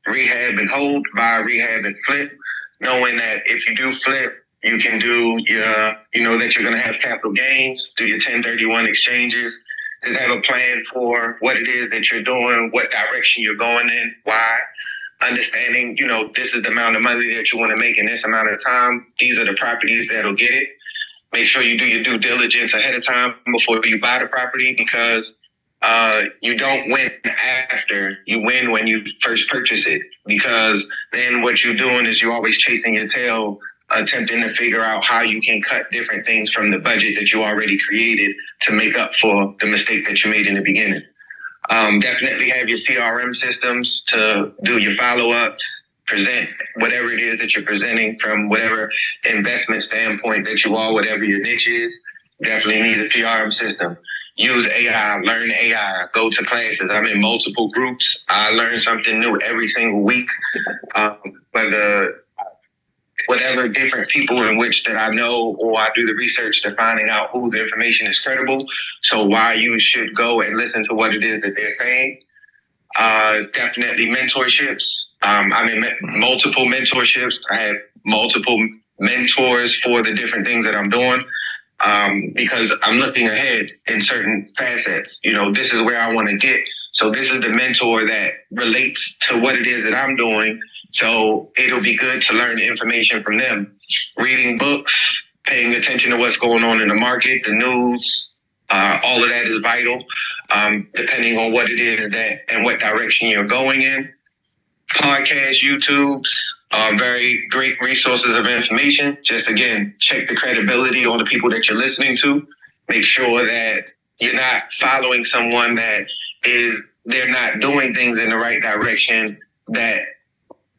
rehab, and hold, buy, rehab, and flip, knowing that if you do flip, you can do that you're going to have capital gains, do your 1031 exchanges, just have a plan for what it is that you're doing, what direction you're going in, why. Understanding, this is the amount of money that you want to make in this amount of time. These are the properties that'll get it. Make sure you do your due diligence ahead of time before you buy the property, because you don't win after. You win when you first purchase it, because then what you're doing is you're always chasing your tail, attempting to figure out how you can cut different things from the budget that you already created to make up for the mistake that you made in the beginning. Definitely have your CRM systems to do your follow-ups, present whatever it is that you're presenting from whatever investment standpoint that you are, whatever your niche is. Definitely need a CRM system. Use AI, learn AI, go to classes. I'm in multiple groups. I learn something new every single week, whatever different people in which that I know, or I do the research to finding out whose information is credible. So why you should go and listen to what it is that they're saying. Definitely mentorships. I'm in multiple mentorships. I have multiple mentors for the different things that I'm doing, because I'm looking ahead in certain facets. This is where I want to get. So this is the mentor that relates to what it is that I'm doing. So it'll be good to learn the information from them. Reading books, paying attention to what's going on in the market, the news, all of that is vital, depending on what it is that and what direction you're going in. Podcasts, YouTubes are very great resources of information. Just, again, check the credibility on the people that you're listening to. Make sure that you're not following someone they're not doing things in the right direction, that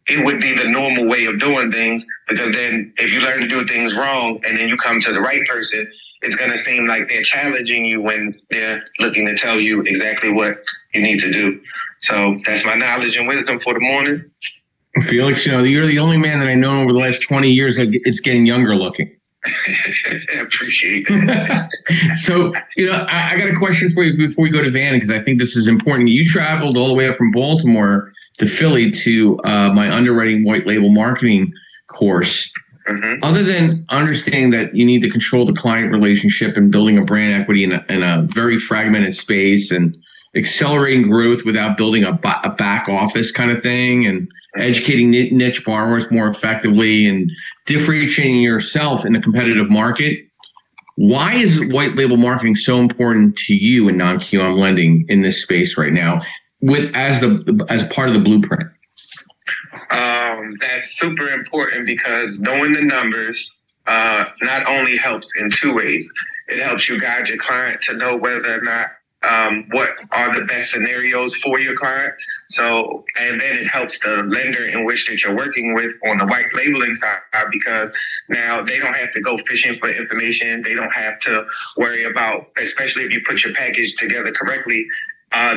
it would be the normal way of doing things, because then if you learn to do things wrong and then you come to the right person, it's going to seem like they're challenging you when they're looking to tell you exactly what you need to do. So that's my knowledge and wisdom for the morning. Felix, you're the only man that I've known over the last 20 years that it's getting younger looking. I appreciate that. So, I got a question for you before we go to Van, because I think this is important. You traveled all the way up from Baltimore to Philly to my underwriting white label marketing course. Mm-hmm. Other than understanding that you need to control the client relationship and building a brand equity in a very fragmented space and accelerating growth without building a back office kind of thing, and educating niche borrowers more effectively and differentiating yourself in a competitive market, why is white label marketing so important to you in non-QM lending in this space right now, as part of the blueprint? That's super important, because knowing the numbers not only helps in two ways. It helps you guide your client to know whether or not what are the best scenarios for your client. So, and then it helps the lender in which that you're working with on the white labeling side, because now they don't have to go fishing for information. They don't have to worry about, especially if you put your package together correctly,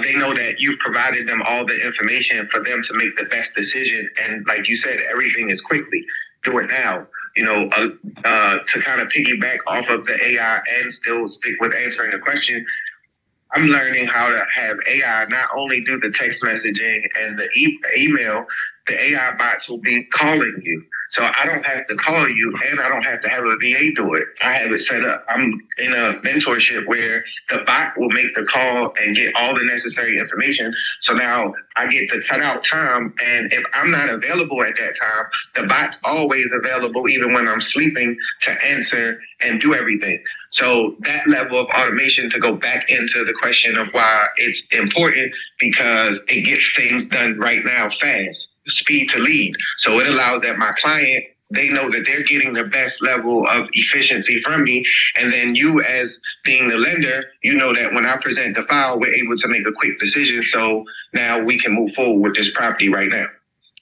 they know that you've provided them all the information for them to make the best decision. And like you said, everything is quickly. Do it now. to kind of piggyback off of the AI and still stick with answering the question, I'm learning how to have AI not only do the text messaging and the email, the AI bots will be calling you. So I don't have to call you and I don't have to have a VA do it. I have it set up. I'm in a mentorship where the bot will make the call and get all the necessary information. So now I get to cut out time. And if I'm not available at that time, the bot's always available, even when I'm sleeping, to answer and do everything. So that level of automation, to go back into the question of why it's important, because it gets things done right now fast. Speed to lead. So it allows that my client, they know that they're getting the best level of efficiency from me. And then you, as being the lender, you know that when I present the file, we're able to make a quick decision. So now we can move forward with this property right now.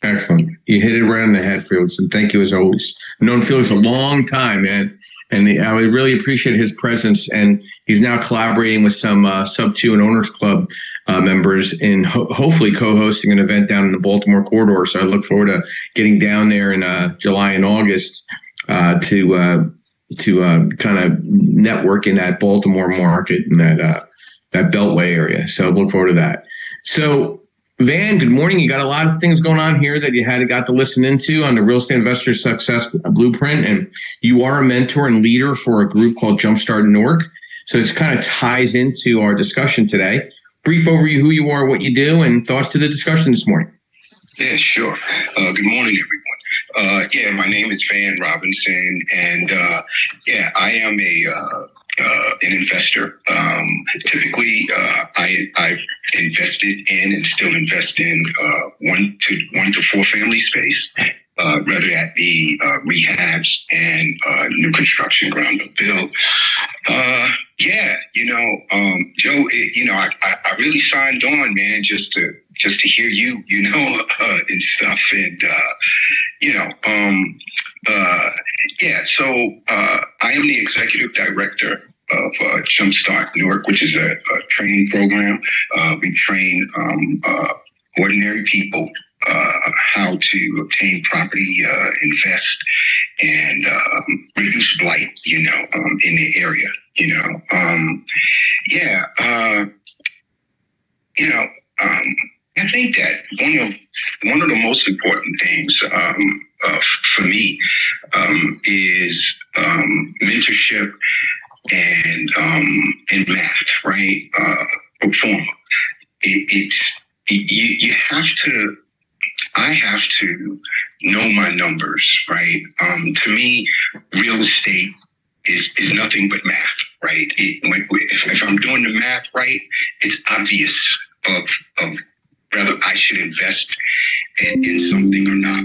Excellent. You hit it right on the head, Felix, and thank you as always. I've known Felix a long time, man. And I would really appreciate his presence. And he's now collaborating with some Sub2 and Owners Club members in hopefully co-hosting an event down in the Baltimore corridor. So I look forward to getting down there in July and August to kind of network in that Baltimore market and that Beltway area. So I look forward to that. So Van, good morning. You got a lot of things going on here that you got to listen into on the Real Estate Investor Success Blueprint, and you are a mentor and leader for a group called Jumpstart Newark. So it kind of ties into our discussion today. Brief overview who you are, what you do, and thoughts to the discussion this morning. Yeah, sure. Good morning, everyone. My name is Van Robinson, and I am an investor. Typically, I've invested in and still invest in 1 to 4 family space, whether that be rehabs and new construction, ground up build. Joe, I really signed on, man, just to hear you, and stuff. And, so I am the executive director of Jumpstart Newark, which is a training program. We train ordinary people how to obtain property, invest, and reduce blight, in the area, I think that one of the most important things for me is mentorship and math, right? Performer. You have to. I have to know my numbers, right? To me, real estate is nothing but math, right? If I'm doing the math right, it's obvious of whether I should invest in something or not.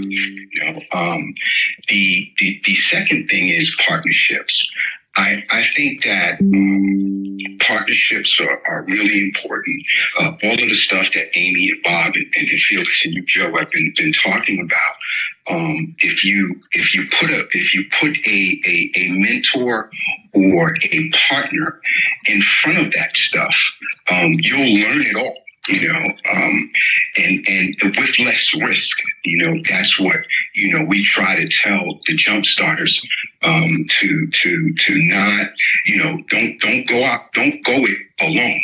The second thing is partnerships. I think that partnerships are really important. All of the stuff that Amy and Bob and Felix and you, Joe, have been talking about. If you put a mentor or a partner in front of that stuff, you'll learn it all. And with less risk, that's what, we try to tell the jump starters, to not, don't go it alone,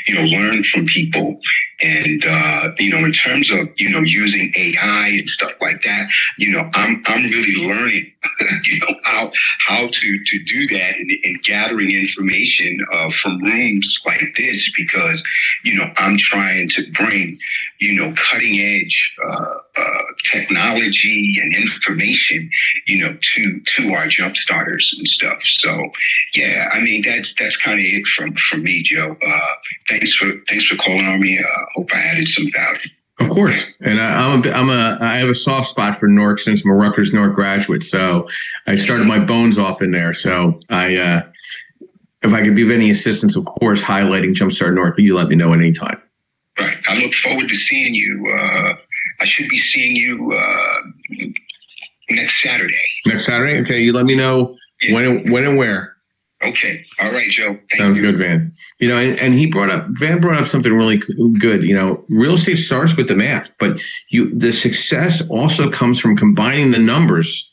learn from people. And, in terms of, using AI and stuff like that, I'm really learning, how to do that and gathering information from rooms like this, because, I'm trying to bring, cutting edge technology and information, to our jump starters and stuff. So, that's kind of it from me, Joe. Thanks for calling on me. Hope I added some value. Of course, and I have a soft spot for Newark since I'm a Rutgers Newark graduate. So I started my bones off in there. So if I could be of any assistance, of course, highlighting Jumpstart Newark, you let me know at any time. Right. I look forward to seeing you. I should be seeing you next Saturday. Next Saturday? Okay. You let me know when and where. Okay. All right, Joe. Sounds good, Van. And Van brought up something really good. Real estate starts with the math, but the success also comes from combining the numbers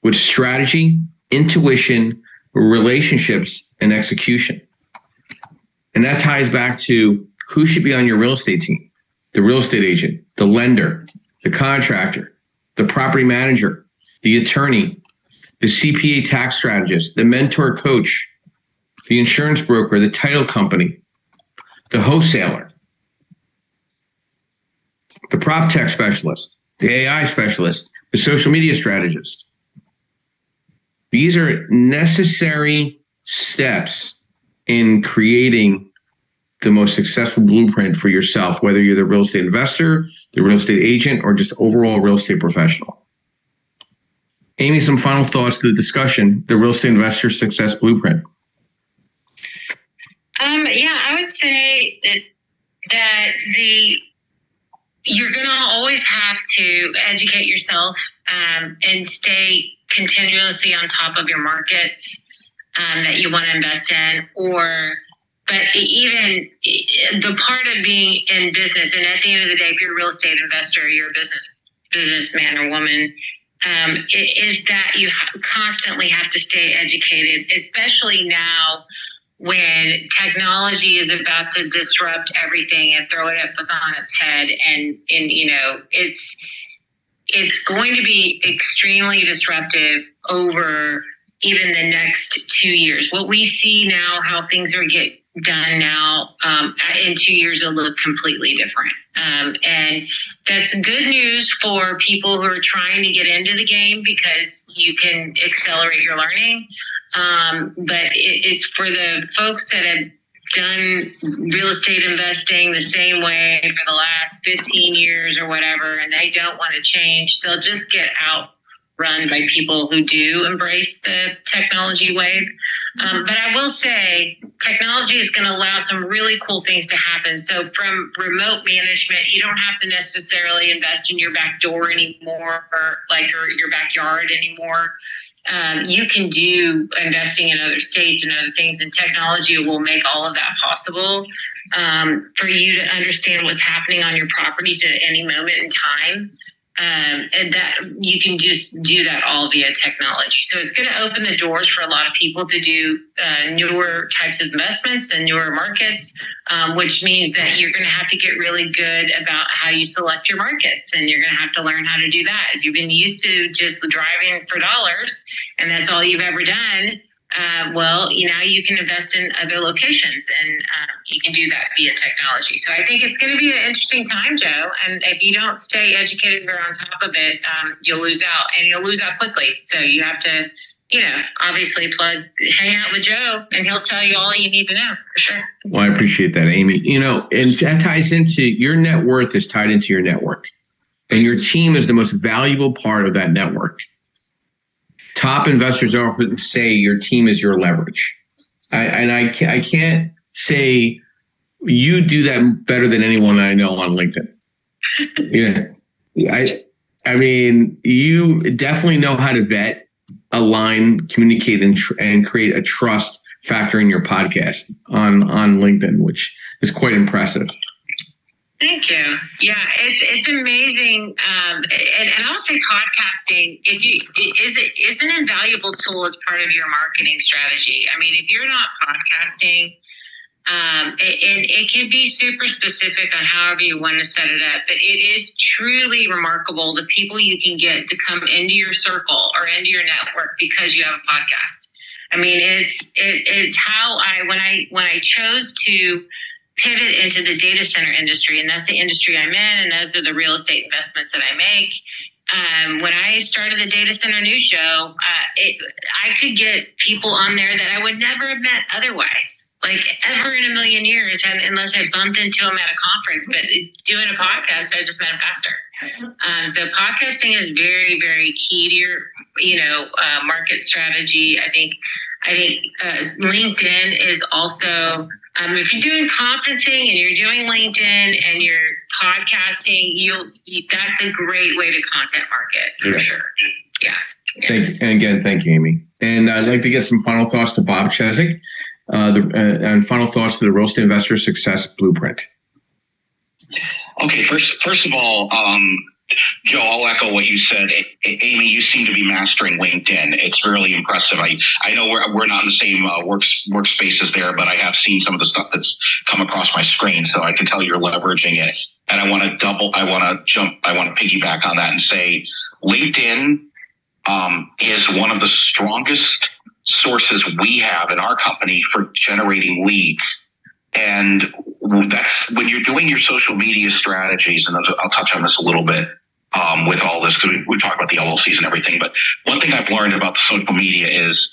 with strategy, intuition, relationships, and execution. And that ties back to who should be on your real estate team: the real estate agent, the lender, the contractor, the property manager, the attorney, the CPA tax strategist, the mentor coach, the insurance broker, the title company, the wholesaler, the prop tech specialist, the AI specialist, the social media strategist. These are necessary steps in creating the most successful blueprint for yourself, whether you're the real estate investor, the real estate agent, or just overall real estate professional. Amy, some final thoughts to the discussion, the real estate investor success blueprint. Yeah, I would say that you're going to always have to educate yourself and stay continuously on top of your markets that you want to invest in, but even the part of being in business, and at the end of the day, if you're a real estate investor, you're a businessman or woman, is that you constantly have to stay educated, especially now when technology is about to disrupt everything and throw it up on its head. And you know, it's going to be extremely disruptive over even the next 2 years. What we see now, how things are get done now, in 2 years will look completely different. And that's good news for people who are trying to get into the game, because you can accelerate your learning. But it's for the folks that have done real estate investing the same way for the last 15 years or whatever, and they don't want to change. They'll just get outrun by people who do embrace the technology wave. But I will say technology is going to allow some really cool things to happen. So from remote management, you don't have to necessarily invest in your back door anymore, or your backyard anymore. You can do investing in other states and other things, and technology will make all of that possible for you to understand what's happening on your properties at any moment in time. And that you can just do that all via technology. So it's going to open the doors for a lot of people to do newer types of investments and newer markets, which means that you're going to have to get really good about how you select your markets, and you're going to have to learn how to do that. If you've been used to just driving for dollars and that's all you've ever done, well, now you can invest in other locations, and you can do that via technology. So I think it's going to be an interesting time, Joe. And if you don't stay educated or on top of it, you'll lose out, and you'll lose out quickly. So you have to, obviously hang out with Joe, and he'll tell you all you need to know for sure. Well, I appreciate that, Amy. And that ties into your net worth is tied into your network, and your team is the most valuable part of that network. Top investors often say your team is your leverage. I can't say you do that better than anyone I know on LinkedIn. I mean, you definitely know how to vet, align, communicate, and create a trust factor in your podcast on LinkedIn, which is quite impressive. Thank you. Yeah, it's amazing. And I'll say podcasting is an invaluable tool as part of your marketing strategy. I mean, if you're not podcasting, and it can be super specific on however you want to set it up, but it is truly remarkable the people you can get to come into your circle or into your network because you have a podcast. I mean, it's how when I chose to pivot into the data center industry, and that's the industry I'm in, and those are the real estate investments that I make. When I started the Data Center News Show, I could get people on there that I would never have met otherwise, like ever in a million years, unless I bumped into them at a conference. But doing a podcast, I just met them faster. So podcasting is very, very key to your, market strategy. I think LinkedIn is also. If you're doing conferencing and you're doing LinkedIn and you're podcasting, that's a great way to content market for sure. Yeah. Thank you, Amy. And I'd like to get some final thoughts to Bob Cheswick, and final thoughts to the Real Estate Investor Success Blueprint. Okay, first of all, Joe, I'll echo what you said. Amy, you seem to be mastering LinkedIn. It's really impressive. I know we're not in the same workspaces there, but I have seen some of the stuff that's come across my screen, so I can tell you're leveraging it. And I want to piggyback on that and say LinkedIn is one of the strongest sources we have in our company for generating leads. And that's when you're doing your social media strategies, and I'll touch on this a little bit with all this, because we talk about the LLCs and everything. But one thing I've learned about the social media is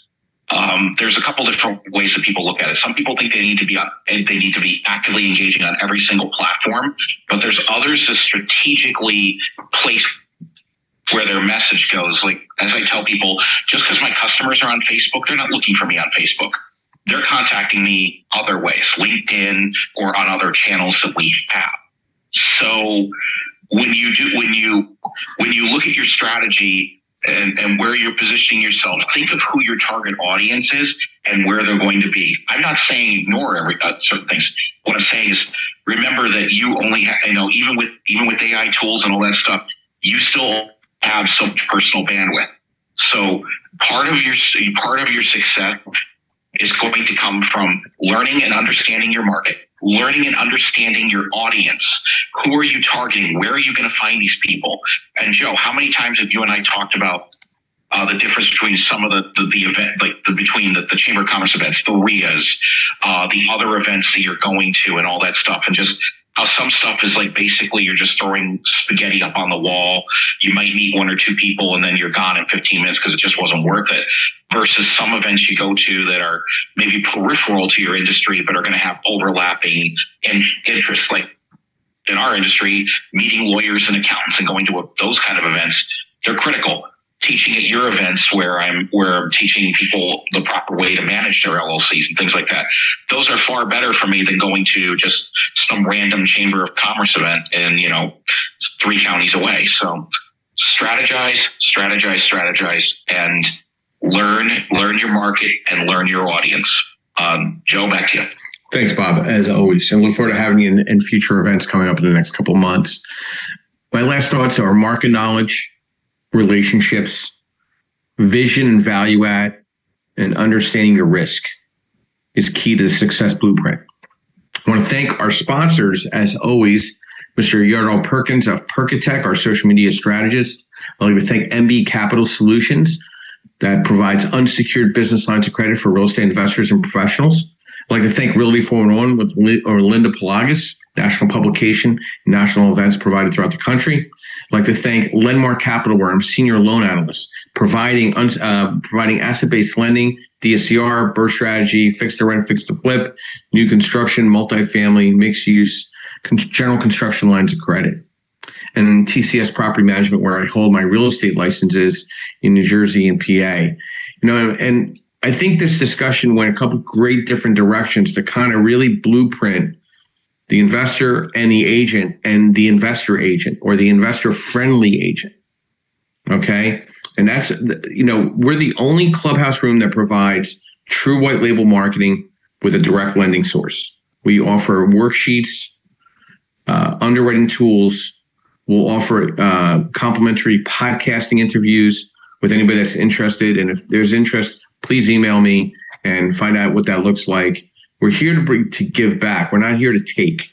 there's a couple different ways that people look at it. Some people think they need to be actively engaging on every single platform, but there's others that strategically place where their message goes. Like, as I tell people, just because my customers are on Facebook, they're not looking for me on Facebook. They're contacting me other ways, LinkedIn or on other channels that we have. So when you look at your strategy and where you're positioning yourself, think of who your target audience is and where they're going to be. I'm not saying ignore certain things. What I'm saying is remember that you only have, even with AI tools and all that stuff, you still have some personal bandwidth. So part of your success is going to come from learning and understanding your market, learning and understanding your audience. Who are you targeting? Where are you going to find these people? And Joe, how many times have you and I talked about the difference between some of the event, like between the Chamber of Commerce events, the RIAs, the other events that you're going to, and all that stuff, and just how some stuff is like basically you're just throwing spaghetti up on the wall. You might meet one or two people and then you're gone in 15 minutes because it just wasn't worth it. Versus some events you go to that are maybe peripheral to your industry, but are going to have overlapping interests. Like in our industry, meeting lawyers and accountants and going to those kind of events, they're critical. Teaching at your events where I'm teaching people the proper way to manage their LLCs and things like that. Those are far better for me than going to just some random Chamber of Commerce event in, 3 counties away. So strategize, and learn your market and learn your audience. Joe, back to you. Thanks, Bob, as always. And look forward to having you in future events coming up in the next couple of months. My last thoughts are market knowledge, relationships, vision and value add, and understanding your risk is key to the success blueprint. I want to thank our sponsors, as always, Mr. Yardall Perkins of Perkatech, our social media strategist. I'd like to thank MB Capital Solutions that provides unsecured business lines of credit for real estate investors and professionals. I'd like to thank Realty 411 with Linda Pelagas, national publication, national events provided throughout the country. I'd like to thank Lenmar Capital, where I'm senior loan analyst, providing asset-based lending, DSCR, burst strategy, fixed to rent, fixed to flip, new construction, multifamily, mixed use, general construction lines of credit. And then TCS Property Management, where I hold my real estate licenses in New Jersey and PA. And I think this discussion went a couple great different directions to kind of really blueprint the investor and the agent and the investor agent, or the investor friendly agent. Okay. And that's, we're the only clubhouse room that provides true white label marketing with a direct lending source. We offer worksheets, underwriting tools. We'll offer complimentary podcasting interviews with anybody that's interested. And if there's interest, please email me and find out what that looks like. We're here to give back. We're not here to take.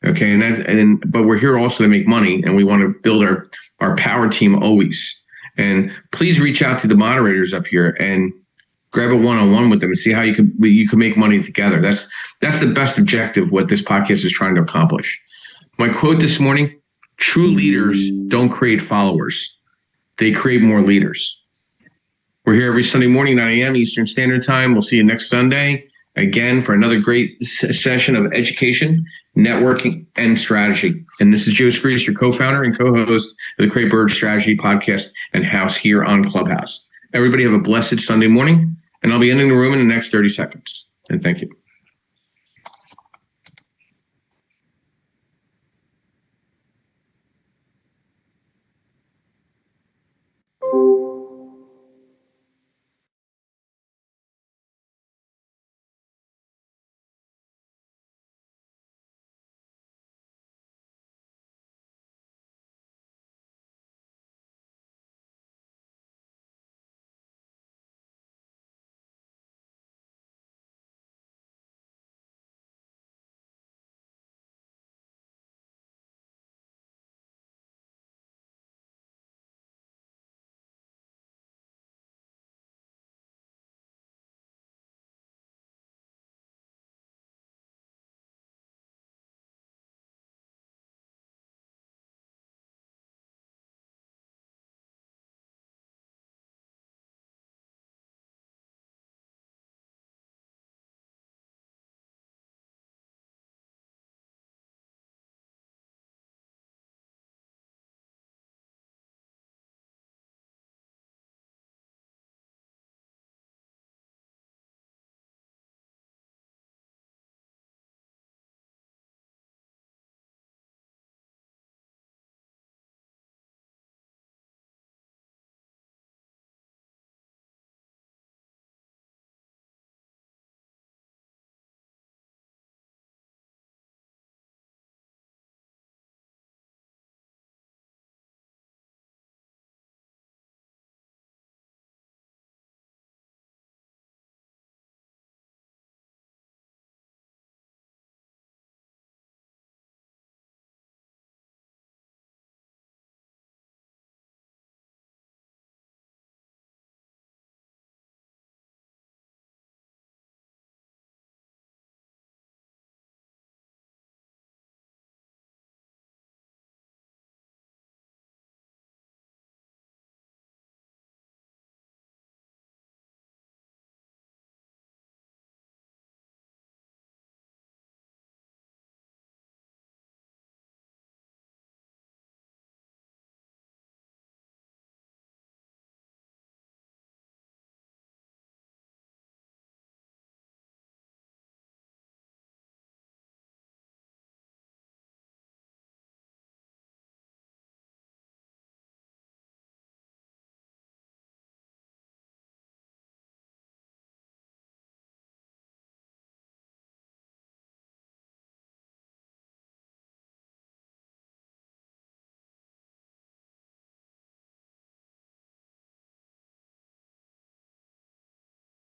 Okay, but we're here also to make money, and we want to build our power team always. And please reach out to the moderators up here and grab a one-on-one with them and see how you can make money together. That's the best objective what this podcast is trying to accomplish. My quote this morning: true leaders don't create followers, they create more leaders. We're here every Sunday morning, 9 a.m. Eastern Standard Time. We'll see you next Sunday again for another great session of education, networking, and strategy. And this is Joe Screes, your co-founder and co-host of the Create Bird Strategy podcast and house here on Clubhouse. Everybody have a blessed Sunday morning, and I'll be ending the room in the next 30 seconds. And thank you.